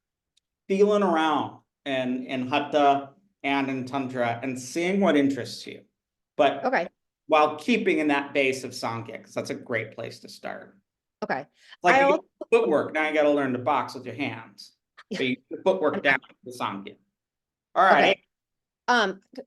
feeling around in Hatha and in Tantra and seeing what interests you. But Okay. while keeping in that base of Sankhya, because that's a great place to start. Okay. Like I you also, get footwork, now you gotta learn to box with your hands. So you get the footwork down to the Sankhya. All right. okay.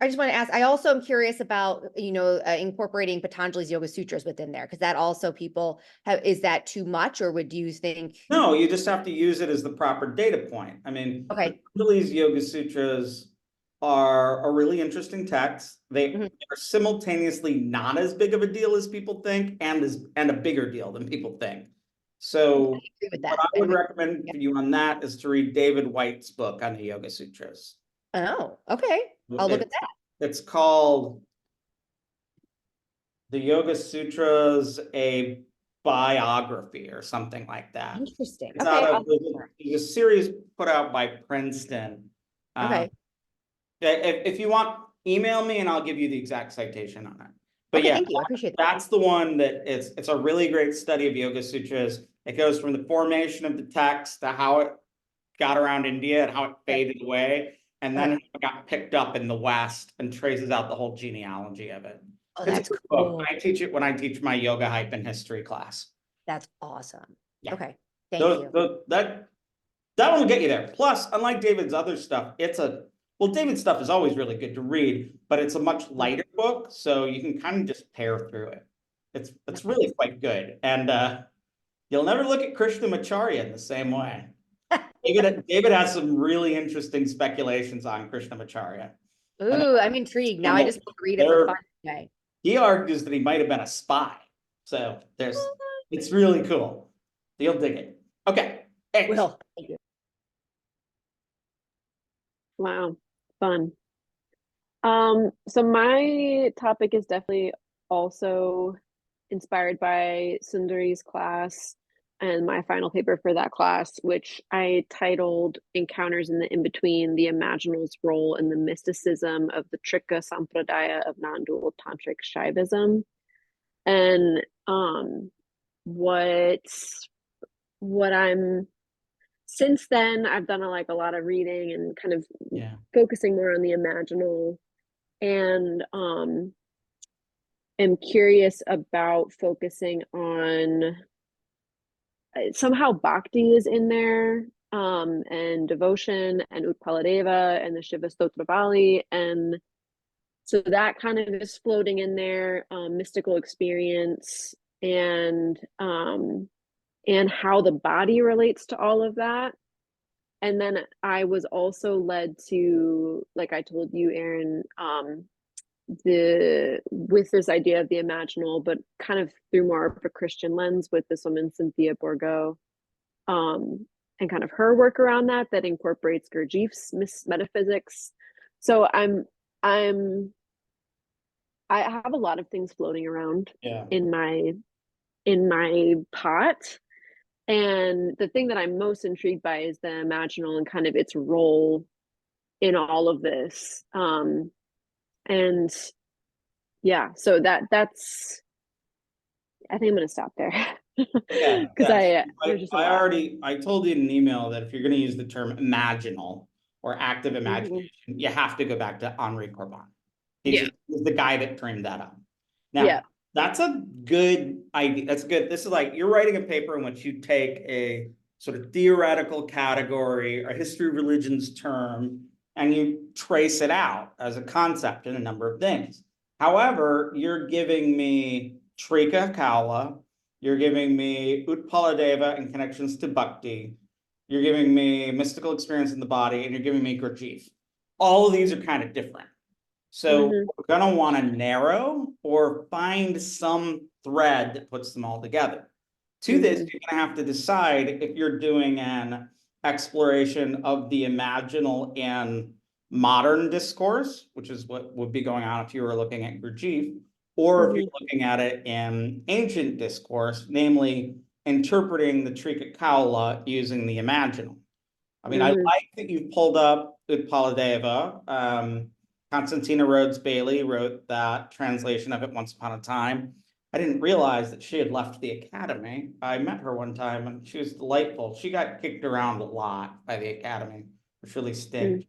I just want to ask, I also am curious about, incorporating Patanjali's Yoga Sutras within there, because that also people have, is that too much, or would you think? No, you just have to use it as the proper data point. I mean, Okay. Patanjali's Yoga Sutras are a really interesting text. They Mhm. are simultaneously not as big of a deal as people think, and a bigger deal than people think. So I agree with what that. I would recommend for you on that is to read David White's book on the Yoga Sutras. Oh, okay. I'll look at that. It's called The Yoga Sutras, a biography or something like that. Interesting. It's Okay. out of there's a series put out by Princeton. Okay. If you want, email me and I'll give you the exact citation on it. But Okay, yeah, thank you. I appreciate that. that's the one that it's a really great study of Yoga Sutras. It goes from the formation of the text to how it got around India and how it faded away, and then it got picked up in the West and traces out the whole genealogy of it. Oh, It's a that's good book. cool. I teach it when I teach my yoga hype and history class. That's awesome. Yeah. Okay. Thank you. That one will get you there. Plus, unlike David's other stuff, David's stuff is always really good to read, but it's a much lighter book, so you can kind of just tear through it. It's really quite good. And you'll never look at Krishnamacharya in the same way. David has some really interesting speculations on Krishnamacharya. Ooh, I'm intrigued. Now I just want to read it for fun today. He argues that he might have been a spy. So it's really cool. You'll dig it. Okay. Thanks. Will. Thank you. Wow, fun. So my topic is definitely also inspired by Sundari's class and my final paper for that class, which I titled Encounters in the In-Between, the Imaginal's Role in the Mysticism of the Trika Sampradaya of Non-Dual Tantric Shaivism. And what I'm since then I've done a lot of reading and kind of Yeah. focusing more on the imaginal, and am curious about focusing on somehow bhakti is in there, and devotion and Utpaladeva and the Shiva Stotravali, and so that kind of is floating in there, mystical experience, and how the body relates to all of that. And then I was also led to, like I told you, Aaron, with this idea of the imaginal, but kind of through more of a Christian lens with this woman Cynthia Bourgo, and kind of her work around that incorporates Gurdjieff's metaphysics. So I have a lot of things floating around Yeah. in my pot. And the thing that I'm most intrigued by is the imaginal and kind of its role in all of this. And yeah, so that's I think I'm gonna stop there. Yeah, Because yes. there's just a lot. I told you in an email that if you're gonna use the term imaginal or active imagination, you have to go back to Henri Corbin. Yeah. He's the guy that dreamed that up. Now, Yeah. that's a good idea. That's good. This is like you're writing a paper in which you take a sort of theoretical category, a history of religions term, and you trace it out as a concept in a number of things. However, you're giving me Trika Kaula, you're giving me Utpaladeva and connections to Bhakti, you're giving me mystical experience in the body, and you're giving me Gurdjieff. All of these are kind of different. So we're going to want to narrow or find some thread that puts them all together. To this, you're going to have to decide if you're doing an exploration of the imaginal in modern discourse, which is what would be going on if you were looking at Gurdjieff, or if you're looking at it in ancient discourse, namely interpreting the Trika Kaula using the imaginal. I mean, I like that you've pulled up Utpaladeva. Constantina Rhodes Bailey wrote that translation of it once upon a time. I didn't realize that she had left the academy. I met her one time and she was delightful. She got kicked around a lot by the academy, which really stinks.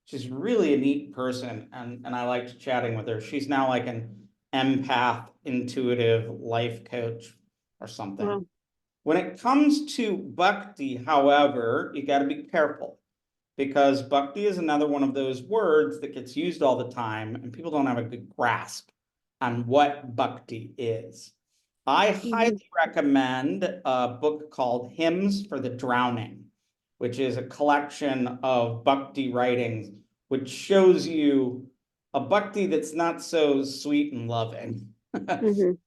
She's really a neat person, and I liked chatting with her. She's now like an empath, intuitive life coach or something. Wow. When it comes to bhakti, however, you got to be careful, because bhakti is another one of those words that gets used all the time and people don't have a good grasp on what bhakti is. I highly recommend a book called Hymns for the Drowning, which is a collection of bhakti writings, which shows you a bhakti that's not so sweet and loving,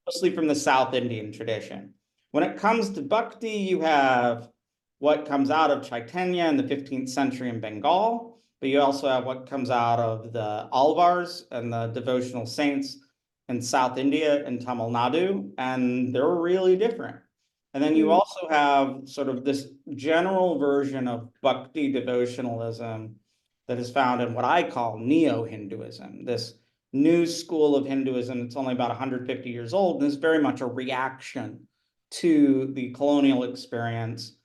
mostly from the South Indian tradition. When it comes to bhakti, you have what comes out of Chaitanya in the 15th century in Bengal, but you also have what comes out of the Alvars and the devotional saints in South India and Tamil Nadu, and they're really different. And then you also have sort of this general version of bhakti devotionalism that is found in what I call neo-Hinduism, this new school of Hinduism. It's only about 150 years old and is very much a reaction to the colonial experience,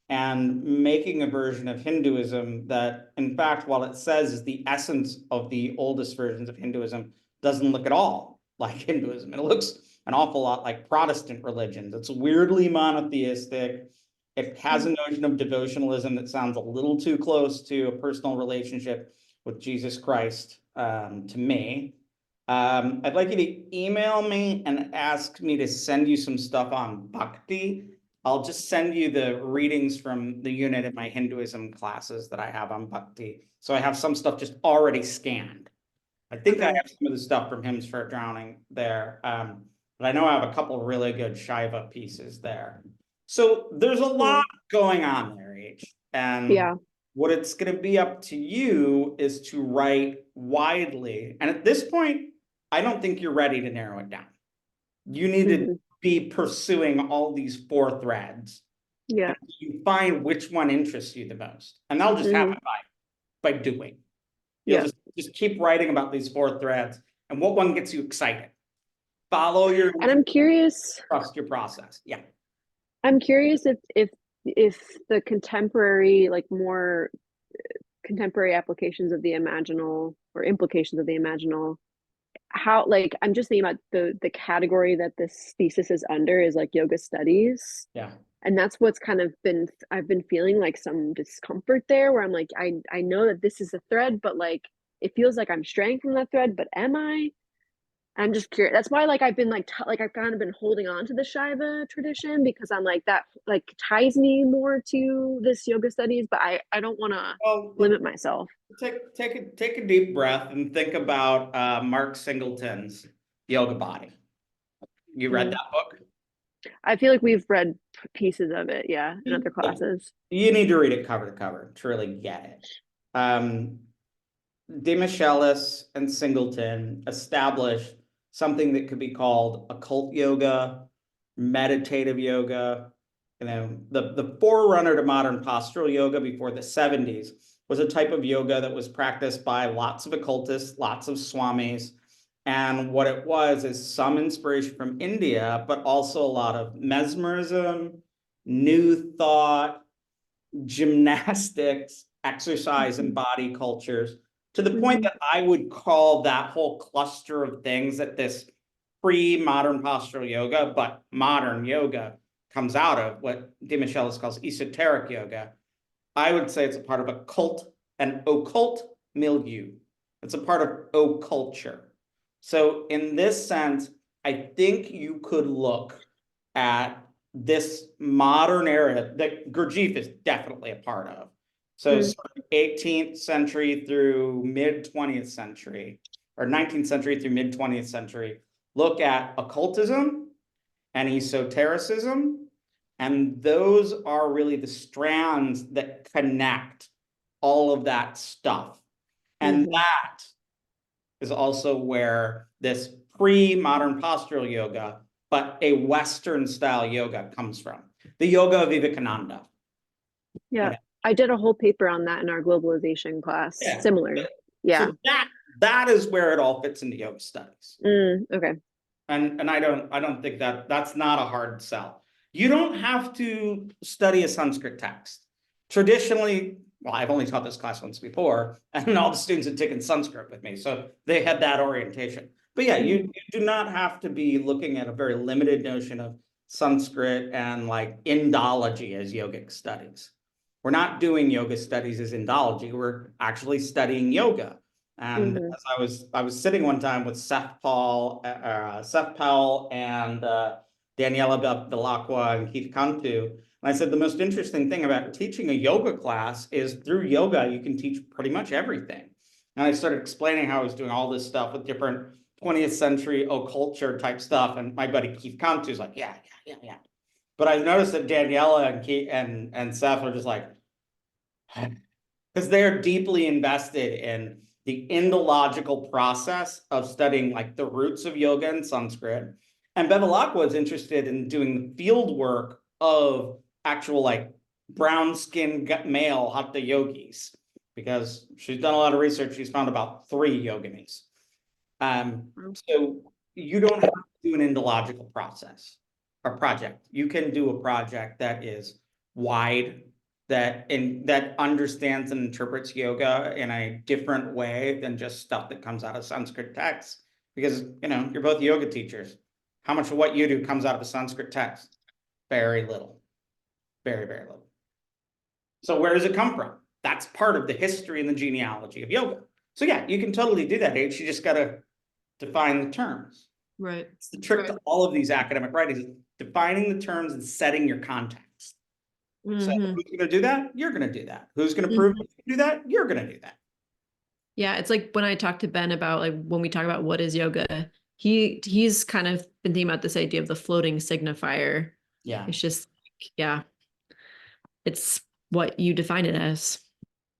and making a version of Hinduism that, in fact, while it says is the essence of the oldest versions of Hinduism, doesn't look at all like Hinduism. It looks an awful lot like Protestant religions. It's weirdly monotheistic. It has a notion of devotionalism that sounds a little too close to a personal relationship with Jesus Christ, to me. I'd like you to email me and ask me to send you some stuff on bhakti. I'll just send you the readings from the unit in my Hinduism classes that I have on bhakti. So I have some stuff just already scanned. I think I have some of the stuff from Hymns for Drowning there. But I know I have a couple really good Shiva pieces there. So there's a lot going on there, H. And what it's going to be up to you is to write widely. And at this point, I don't think you're ready to narrow it down. You need to be pursuing all these 4 threads. Yeah. You find which one interests you the most. And that'll just happen by doing. You'll just keep writing about these 4 threads and what one gets you excited. Follow your, And I'm curious, trust your process. Yeah. I'm curious if the contemporary, like more contemporary applications of the imaginal or implications of the imaginal how, like, I'm just thinking about the category that this thesis is under is like yoga studies. Yeah. And that's what's kind of been, I've been feeling like some discomfort there where I'm like, I know that this is a thread, but like, it feels like I'm straying from that thread, but am I? I'm just curious. That's why, like, I've been like, like I've kind of been holding on to the Shiva tradition because I'm like, that like ties me more to this yoga studies, but I don't want to Well, limit myself. take a deep breath and think about Mark Singleton's Yoga Body. You read Mm. that book? I feel like we've read pieces of it, yeah, in other classes. You need to read it cover to cover to really get it. De Michelis and Singleton established something that could be called occult yoga, meditative yoga. You know, the forerunner to modern postural yoga before the 70s was a type of yoga that was practiced by lots of occultists, lots of swamis. And what it was is some inspiration from India, but also a lot of mesmerism, new thought, gymnastics, exercise, and body cultures, to the point that I would call that whole cluster of things that this pre-modern postural yoga, but modern yoga comes out of, what de Michelis calls esoteric yoga. I would say it's a part of a cult, an occult milieu. It's a part of occulture. So in this sense, I think you could look at this modern era that Gurdjieff is definitely a part of. So sort of 18th century through mid 20th century, or 19th century through mid 20th century, look at occultism and esotericism. And those are really the strands that connect all of that stuff. And that is also where this pre-modern postural yoga, but a Western style yoga, comes from. The yoga of Vivekananda. Yeah, You know? I did a whole paper on that in our globalization class. Yeah. Similar. Yeah. So that is where it all fits into yoga studies. Okay. And I don't think that's not a hard sell. You don't have to study a Sanskrit text. Traditionally, well, I've only taught this class once before, and all the students had taken Sanskrit with me, so they had that orientation. But yeah, you do not have to be looking at a very limited notion of Sanskrit and like Indology as yogic studies. We're not doing yoga studies as Indology. We're actually studying yoga. And as I was sitting one time with Seth Powell and Daniela Belacqua and Keith Cantu, and I said the most interesting thing about teaching a yoga class is through yoga you can teach pretty much everything. And I started explaining how I was doing all this stuff with different 20th century occulture type stuff, and my buddy Keith Cantu is like, yeah. But I noticed that Daniela and Keith and Seth are just like, because they're deeply invested in the Indological process of studying like the roots of yoga in Sanskrit. And Bevilacqua is interested in doing the field work of actual like brown skinned male hatha yogis, because she's done a lot of research. She's found about 3 yoginis. So you don't have to do an Indological process or project. You can do a project that is wide, that understands and interprets yoga in a different way than just stuff that comes out of Sanskrit texts. Because you're both yoga teachers. How much of what you do comes out of a Sanskrit text? Very little. Very, very little. So where does it come from? That's part of the history and the genealogy of yoga. So yeah, you can totally do that, H. You just gotta define the terms. Right. It's the trick to all of these academic writings, is defining the terms and setting your context. So who's going to do that? You're going to do that. Who's going to prove you can do that? You're going to do that. Yeah, it's like when I talked to Ben about like when we talk about what is yoga, he's kind of been thinking about this idea of the floating signifier. Yeah. It's just yeah, it's what you define it as.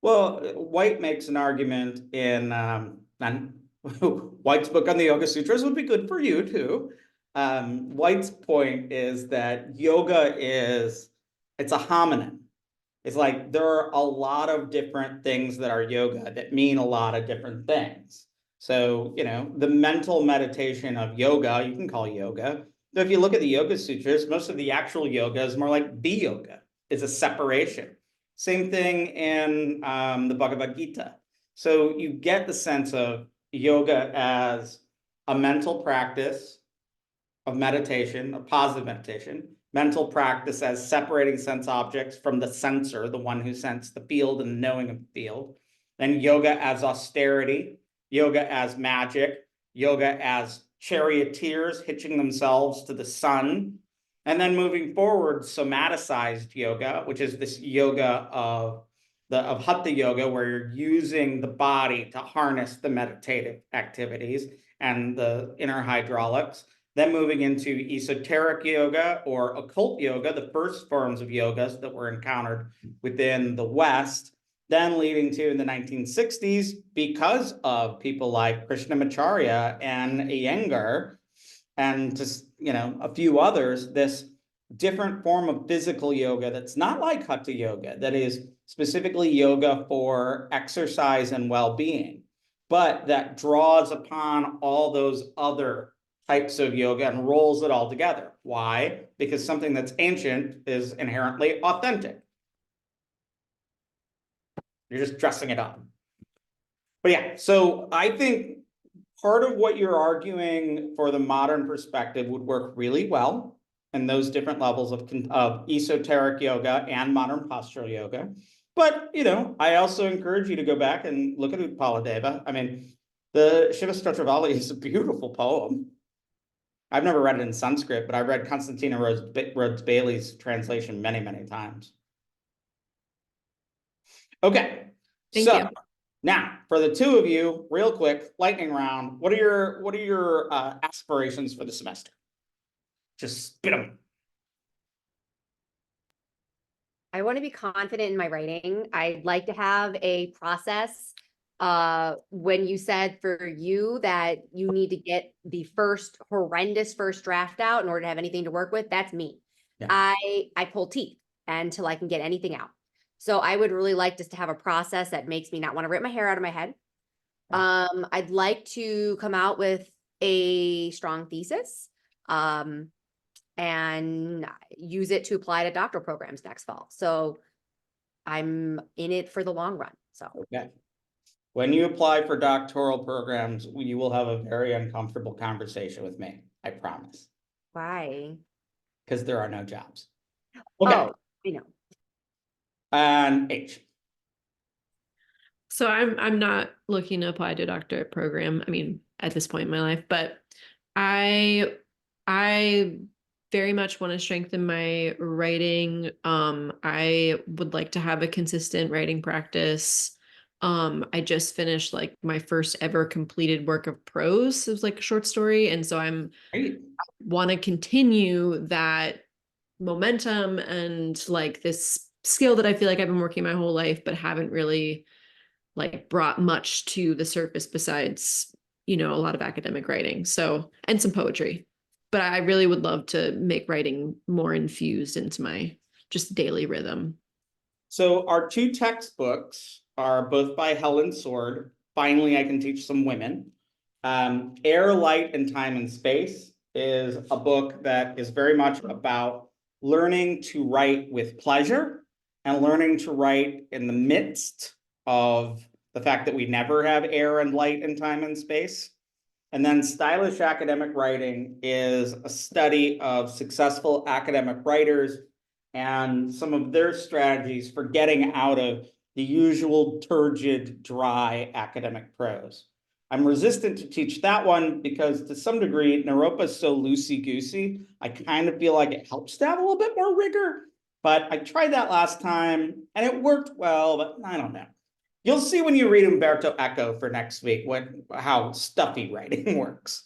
Well, White makes an argument in and White's book on the Yoga Sutras would be good for you too. White's point is that yoga it's a homonym. It's like there are a lot of different things that are yoga that mean a lot of different things. So, the mental meditation of yoga, you can call yoga. So if you look at the Yoga Sutras, most of the actual yoga is more like the yoga. It's a separation. Same thing in the Bhagavad Gita. So you get the sense of yoga as a mental practice of meditation, a positive meditation, mental practice as separating sense objects from the sensor, the one who sensed the field and the knowing of the field. Then yoga as austerity, yoga as magic, yoga as charioteers hitching themselves to the sun. And then moving forward, somaticized yoga, which is this yoga of hatha yoga, where you're using the body to harness the meditative activities and the inner hydraulics. Then moving into esoteric yoga or occult yoga, the first forms of yogas that were encountered within the West, then leading to in the 1960s, because of people like Krishnamacharya and Iyengar, and just, a few others, this different form of physical yoga that's not like hatha yoga, that is specifically yoga for exercise and well-being, but that draws upon all those other types of yoga and rolls it all together. Why? Because something that's ancient is inherently authentic. You're just dressing it up. But yeah, so I think part of what you're arguing for the modern perspective would work really well in those different levels of esoteric yoga and modern postural yoga. But, I also encourage you to go back and look at Upaladeva. I mean, the Shiva Stotravali is a beautiful poem. I've never read it in Sanskrit, but I've read Constantina Rhodes Bailey's translation many, many times. Okay, Thank you. Now for the two of you, real quick, lightning round. What are your aspirations for the semester? Just spit them. I want to be confident in my writing. I'd like to have a process. When you said for you that you need to get the horrendous first draft out in order to have anything to work with, that's me. Yeah. I pull teeth until I can get anything out. So I would really like just to have a process that makes me not want to rip my hair out of my head. I'd like to come out with a strong thesis, and use it to apply to doctoral programs next fall. So I'm in it for the long run. So okay. When you apply for doctoral programs, you will have a very uncomfortable conversation with me. I promise. why? Because there are no jobs. Okay. Oh, I know. And H. So I'm not looking to apply to a doctorate program, I mean, at this point in my life, but I very much want to strengthen my writing. I would like to have a consistent writing practice. I just finished like my first ever completed work of prose. It was like a short story. And so I want to continue that momentum and like this skill that I feel like I've been working my whole life, but haven't really like brought much to the surface besides, a lot of academic writing. So, and some poetry. But I really would love to make writing more infused into my just daily rhythm. So our two textbooks are both by Helen Sword. Finally, I can teach some women. Air, Light, and Time and Space is a book that is very much about learning to write with pleasure and learning to write in the midst of the fact that we never have air and light and time and space. And then Stylish Academic Writing is a study of successful academic writers and some of their strategies for getting out of the usual turgid, dry academic prose. I'm resistant to teach that one because to some degree, Naropa is so loosey-goosey. I kind of feel like it helps to have a little bit more rigor, but I tried that last time and it worked well, but I don't know. You'll see when you read Umberto Eco for next week how stuffy writing works.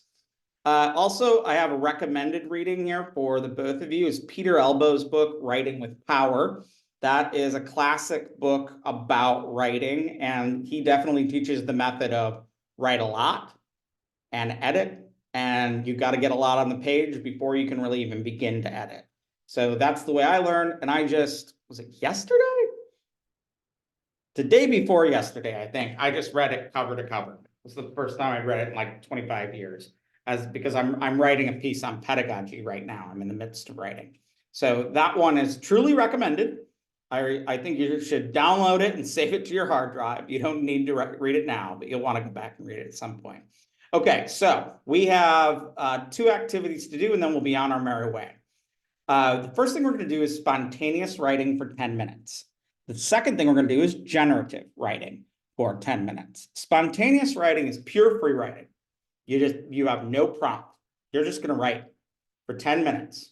Also, I have a recommended reading here for the both of you is Peter Elbow's book, Writing with Power. That is a classic book about writing, and he definitely teaches the method of write a lot and edit, and you got to get a lot on the page before you can really even begin to edit. So that's the way I learned, and was it yesterday? The day before yesterday, I think, I just read it cover to cover. It was the first time I read it in like 25 years, because I'm writing a piece on pedagogy right now. I'm in the midst of writing. So that one is truly recommended. I think you should download it and save it to your hard drive. You don't need to read it now, but you'll want to go back and read it at some point. Okay, so we have two activities to do, and then we'll be on our merry way. The first thing we're going to do is spontaneous writing for 10 minutes. The second thing we're going to do is generative writing for 10 minutes. Spontaneous writing is pure free writing. You have no prompt. You're just going to write for 10 minutes.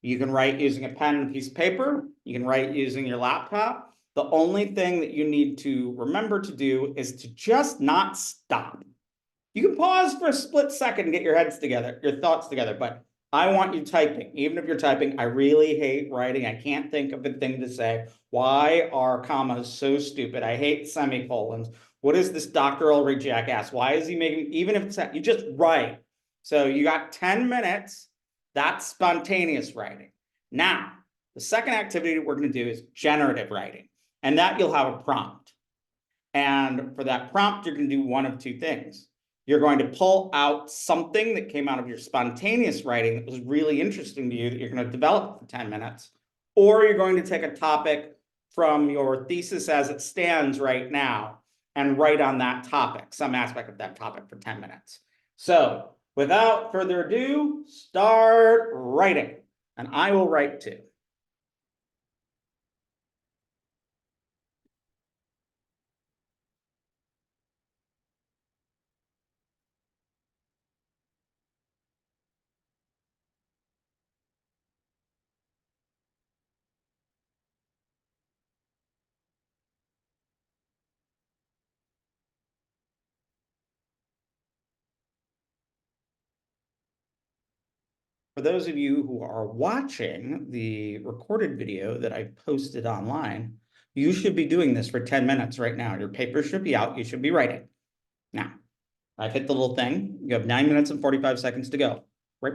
You can write using a pen and a piece of paper. You can write using your laptop. The only thing that you need to remember to do is to just not stop. You can pause for a split second and get your heads together, your thoughts together, but I want you typing. Even if you're typing, I really hate writing. I can't think of a thing to say. Why are commas so stupid? I hate semicolons. What is this Dr. Ulrich jackass? Why is he making, even if it's, you just write. So you got 10 minutes. That's spontaneous writing. Now, the second activity that we're going to do is generative writing, and that you'll have a prompt. And for that prompt, you're going to do one of two things. You're going to pull out something that came out of your spontaneous writing that was really interesting to you that you're going to develop for 10 minutes, or you're going to take a topic from your thesis as it stands right now and write on that topic, some aspect of that topic for 10 minutes. So without further ado, start writing, and I will write too. For those of you who are watching the recorded video that I posted online, you should be doing this for 10 minutes right now. Your paper should be out. You should be writing. Now, I've hit the little thing. You have 9 minutes and 45 seconds to go. Right.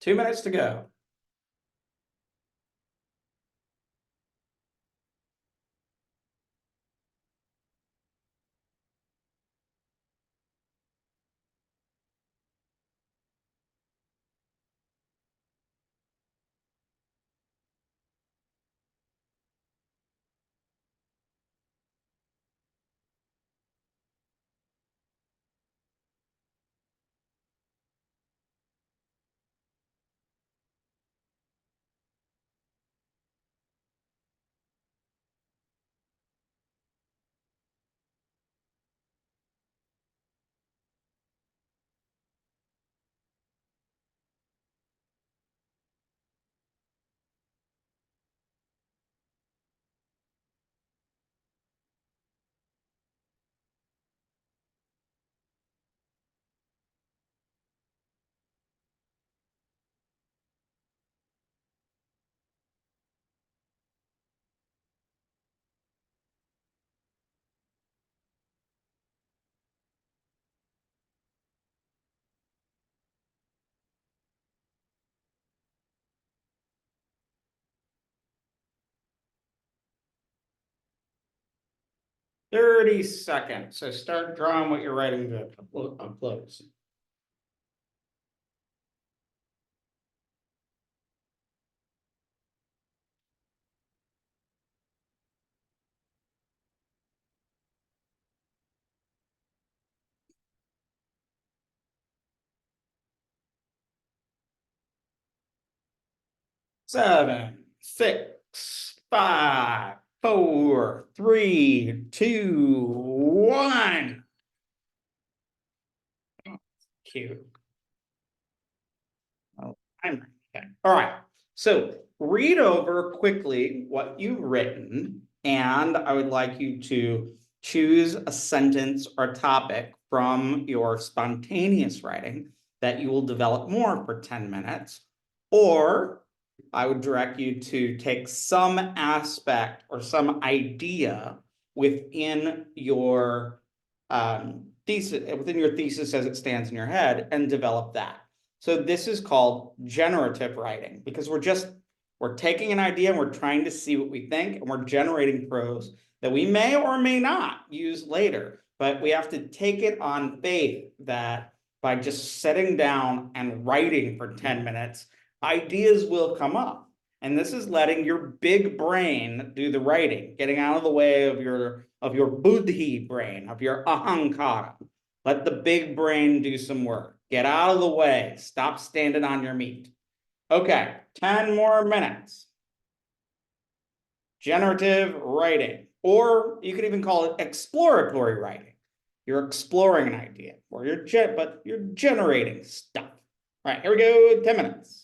2 minutes to go. Thirty seconds. So start drawing what you're writing to close. Seven, six, five, four, three, two, one. Cute. Oh, I'm okay. All right. So read over quickly what you've written, and I would like you to choose a sentence or topic from your spontaneous writing that you will develop more for 10 minutes, or I would direct you to take some aspect or some idea within your thesis as it stands in your head and develop that. So this is called generative writing because we're taking an idea and we're trying to see what we think, and we're generating prose that we may or may not use later, but we have to take it on faith that by just sitting down and writing for 10 minutes, ideas will come up. And this is letting your big brain do the writing, getting out of the way of your buddhi brain, of your ahankara. Let the big brain do some work. Get out of the way. Stop standing on your meat. Okay, 10 more minutes. Generative writing, or you could even call it exploratory writing. You're exploring an idea, or you're generating stuff. All right, here we go, 10 minutes.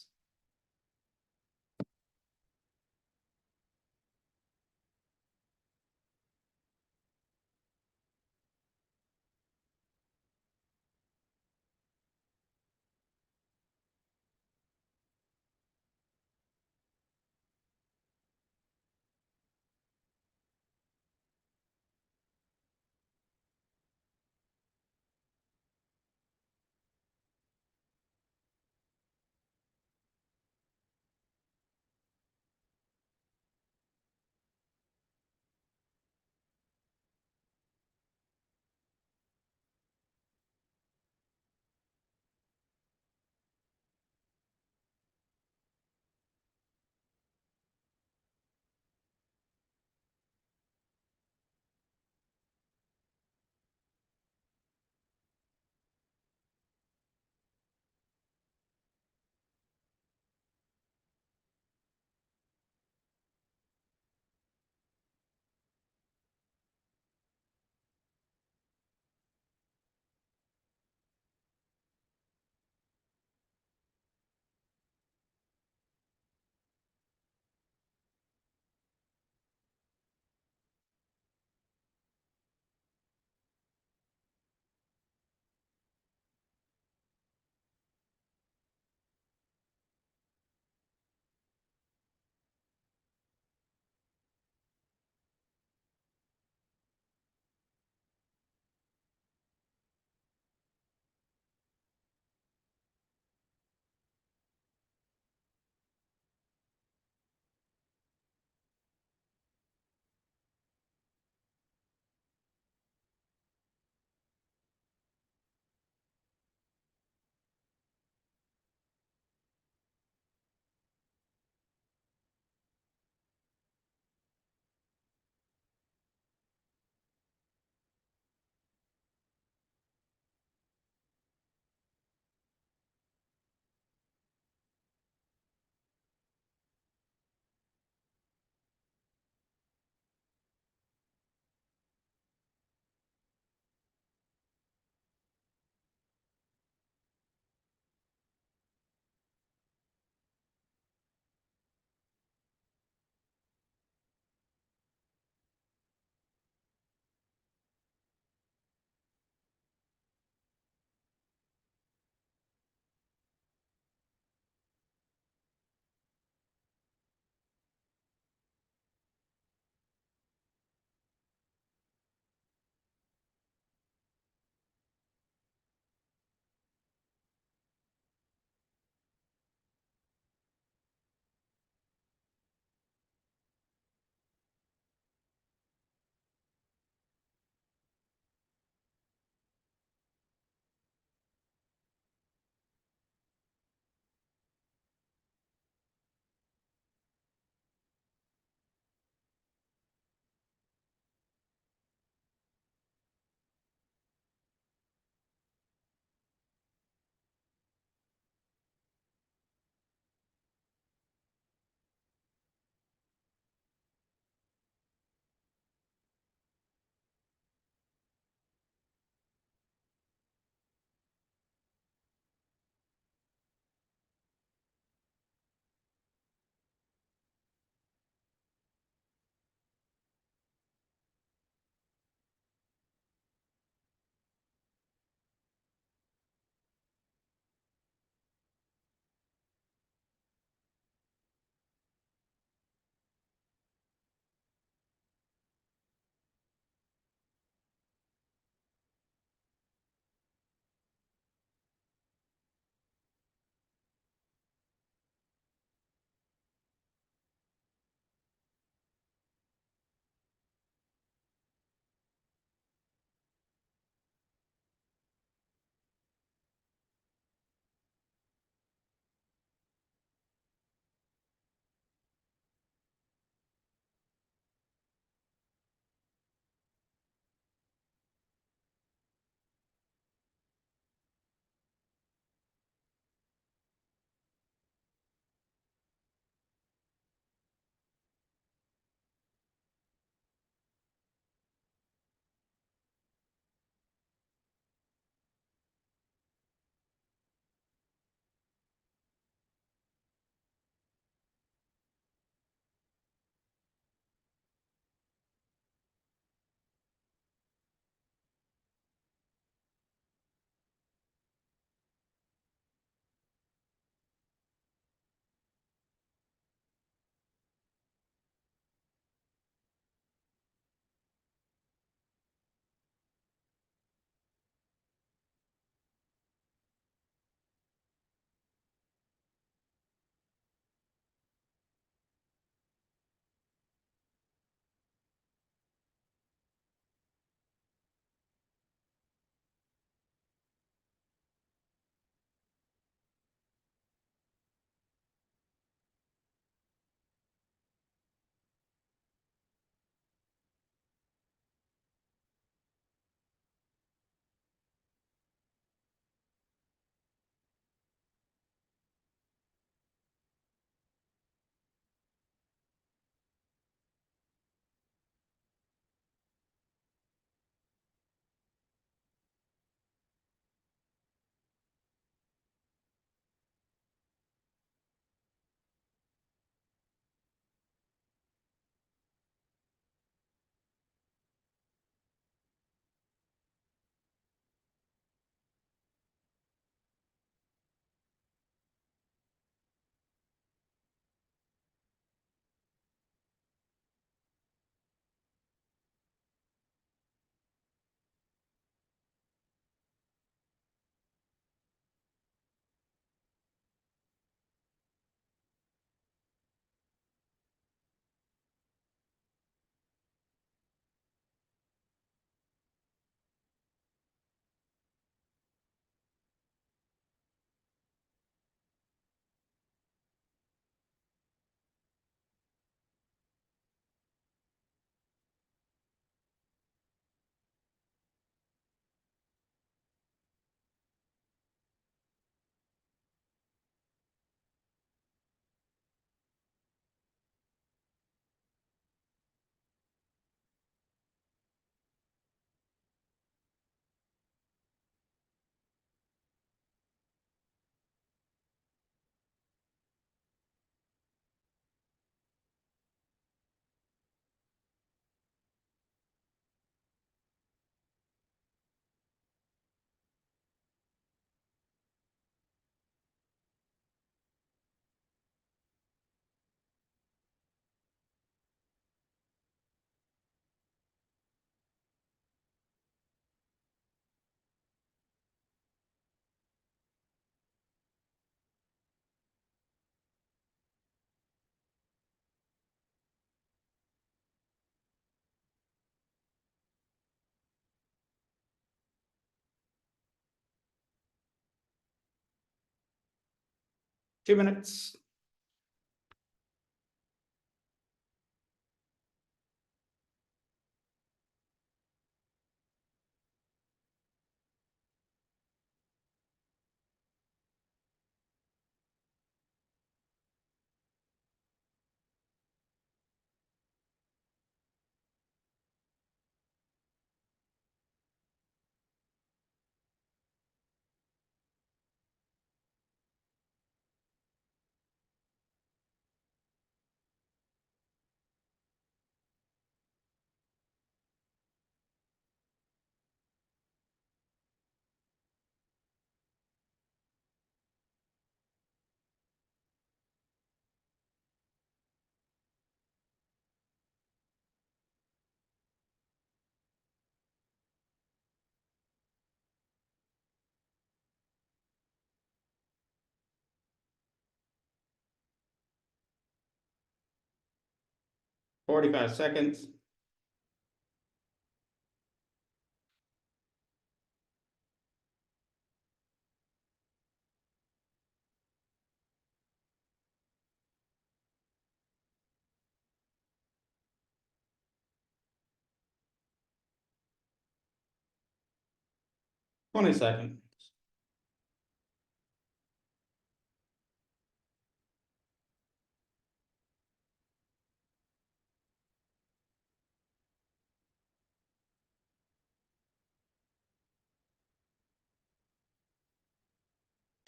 2 minutes. Forty-five seconds. Twenty seconds.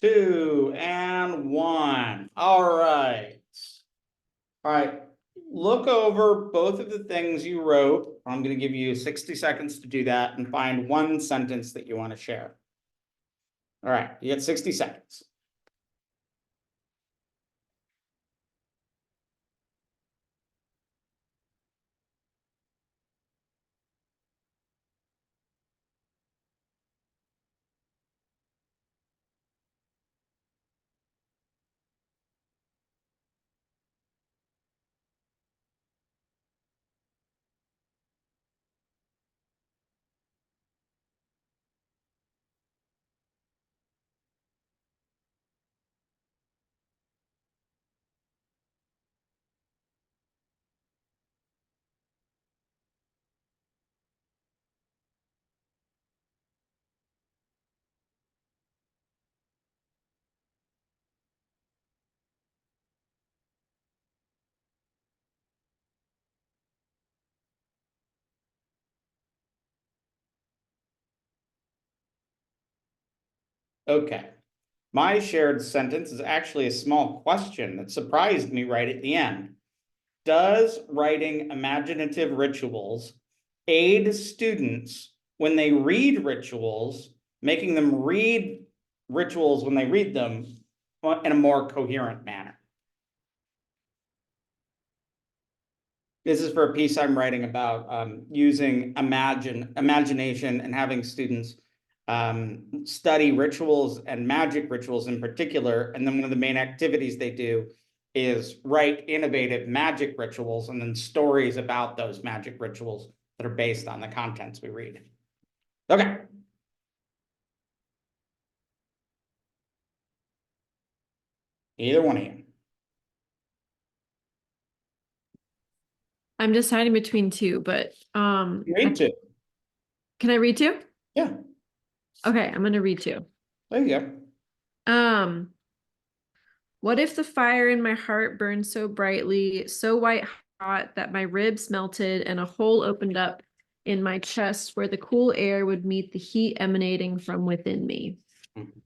Two and one. All right. All right. Look over both of the things you wrote. I'm going to give you 60 seconds to do that and find one sentence that you want to share. All right. You get 60 seconds. Okay. My shared sentence is actually a small question that surprised me right at the end. Does writing imaginative rituals aid students when they read rituals, making them read rituals when they read them in a more coherent manner? This is for a piece I'm writing about using imagination and having students study rituals and magic rituals in particular. And then one of the main activities they do is write innovative magic rituals and then stories about those magic rituals that are based on the contents we read. Okay. Either one of you. I'm deciding between two, but Read two. can I read two? Yeah, Okay, I'm gonna read two. there you go. What if the fire in my heart burned so brightly, so white hot that my ribs melted and a hole opened up in my chest where the cool air would meet the heat emanating from within me? Mhm.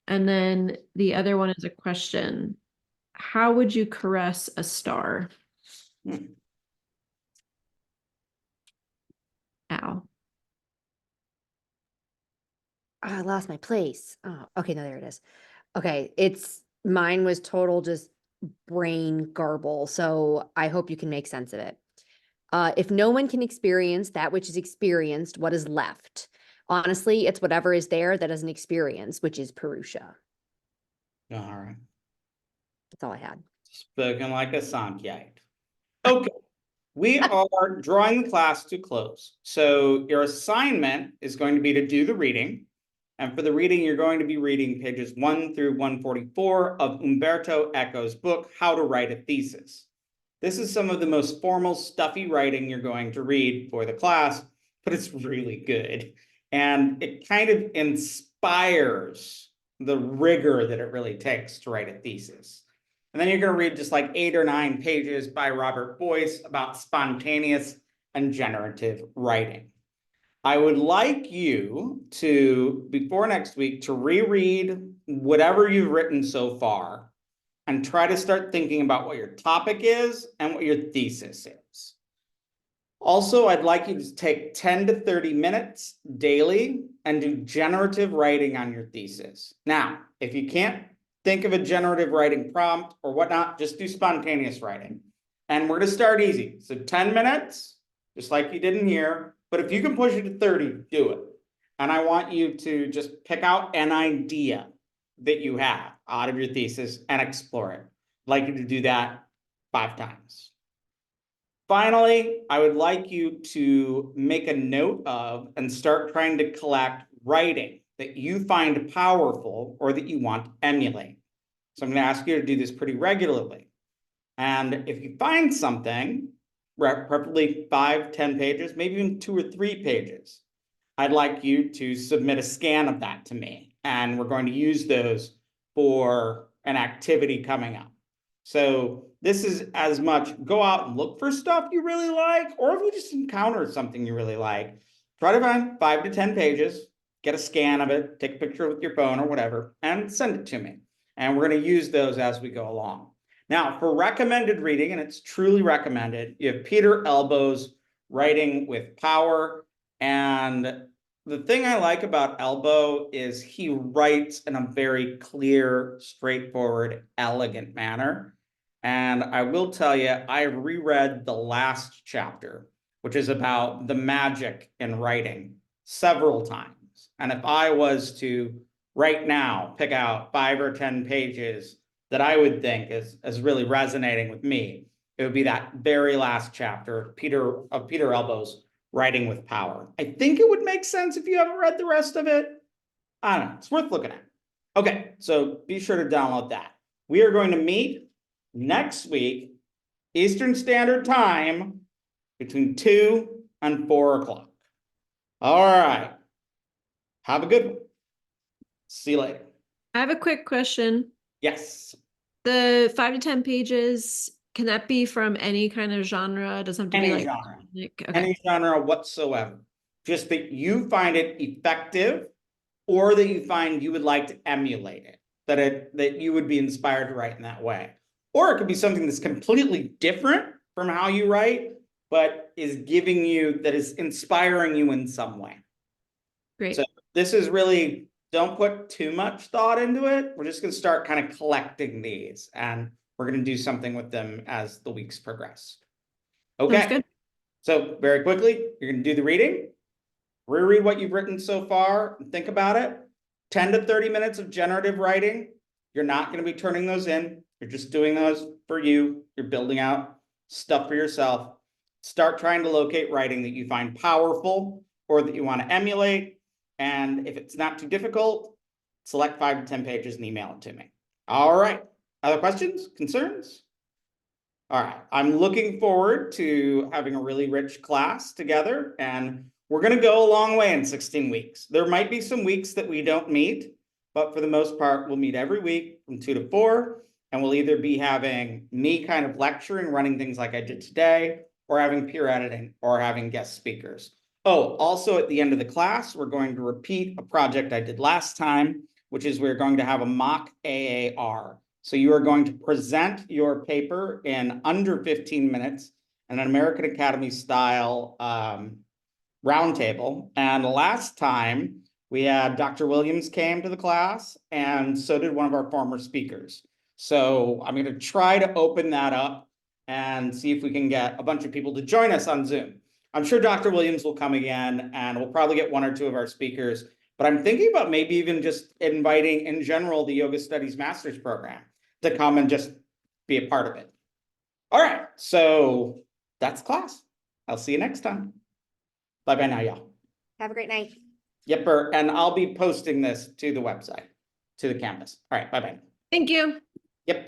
And then the other one is a question. How would you caress a star? Hmm. Ow. I lost my place. Oh, okay, no, there it is. Okay, mine was total just brain garble, so I hope you can make sense of it. If no one can experience that which is experienced, what is left? Honestly, it's whatever is there that doesn't experience, which is Purusha. All right. That's all I had. Spoken like a Sankhyaite. Okay. We are drawing the class to close. So your assignment is going to be to do the reading. And for the reading, you're going to be reading pages 1 through 144 of Umberto Eco's book, How to Write a Thesis. This is some of the most formal, stuffy writing you're going to read for the class, but it's really good. And it kind of inspires the rigor that it really takes to write a thesis. And then you're going to read just like 8 or 9 pages by Robert Boyce about spontaneous and generative writing. I would like you to, before next week, to reread whatever you've written so far and try to start thinking about what your topic is and what your thesis is. Also, I'd like you to take 10 to 30 minutes daily and do generative writing on your thesis. Now, if you can't think of a generative writing prompt or whatnot, just do spontaneous writing. And we're going to start easy. So 10 minutes, just like you did in here. But if you can push it to 30, do it. And I want you to just pick out an idea that you have out of your thesis and explore it. I'd like you to do that 5 times. Finally, I would like you to make a note of and start trying to collect writing that you find powerful or that you want to emulate. So I'm going to ask you to do this pretty regularly. And if you find something, preferably 5, 10 pages, maybe even 2 or 3 pages, I'd like you to submit a scan of that to me. And we're going to use those for an activity coming up. So this is as much go out and look for stuff you really like, or if you just encounter something you really like, try to find 5 to 10 pages, get a scan of it, take a picture with your phone or whatever, and send it to me. And we're going to use those as we go along. Now, for recommended reading, and it's truly recommended, you have Peter Elbow's Writing with Power. And the thing I like about Elbow is he writes in a very clear, straightforward, elegant manner. And I will tell you, I reread the last chapter, which is about the magic in writing, several times. And if I was to right now pick out 5 or 10 pages that I would think is really resonating with me, it would be that very last chapter of Peter Elbow's Writing with Power. I think it would make sense if you haven't read the rest of it. I don't know, it's worth looking at. Okay, so be sure to download that. We are going to meet next week, Eastern Standard Time, between 2 and 4 o'clock. All right, have a good one. See you later. I have a quick question. Yes. The 5 to 10 pages, can that be from any kind of genre? It doesn't have to Any be like genre. Okay. Any genre whatsoever. Just that you find it effective or that you find you would like to emulate it, that you would be inspired to write in that way. Or it could be something that's completely different from how you write, but is giving you, that is inspiring you in some way. Great. So this is really, don't put too much thought into it. We're just going to start kind of collecting these, and we're going to do something with them as the weeks progress. Sounds Okay. good. So very quickly, you're going to do the reading, reread what you've written so far, and think about it. 10 to 30 minutes of generative writing. You're not going to be turning those in. You're just doing those for you. You're building out stuff for yourself. Start trying to locate writing that you find powerful or that you want to emulate. And if it's not too difficult, select 5 to 10 pages and email it to me. All right. Other questions, concerns? All right. I'm looking forward to having a really rich class together, and we're going to go a long way in 16 weeks. There might be some weeks that we don't meet, but for the most part, we'll meet every week from 2 to 4, and we'll either be having me kind of lecturing, running things like I did today, or having peer editing, or having guest speakers. Oh, also at the end of the class, we're going to repeat a project I did last time, which is we're going to have a mock AAR. So you are going to present your paper in under 15 minutes in an American Academy style roundtable. And last time we had Dr. Williams came to the class, and so did one of our former speakers. So I'm going to try to open that up and see if we can get a bunch of people to join us on Zoom. I'm sure Dr. Williams will come again, and we'll probably get 1 or 2 of our speakers. But I'm thinking about maybe even just inviting, in general, the Yoga Studies Master's Program to come and just be a part of it. All right, so that's class. I'll see you next time. Bye-bye now, y'all. Have a great night. Yepper, and I'll be posting this to the website, to the campus. All right, bye-bye. Thank you. Yepper.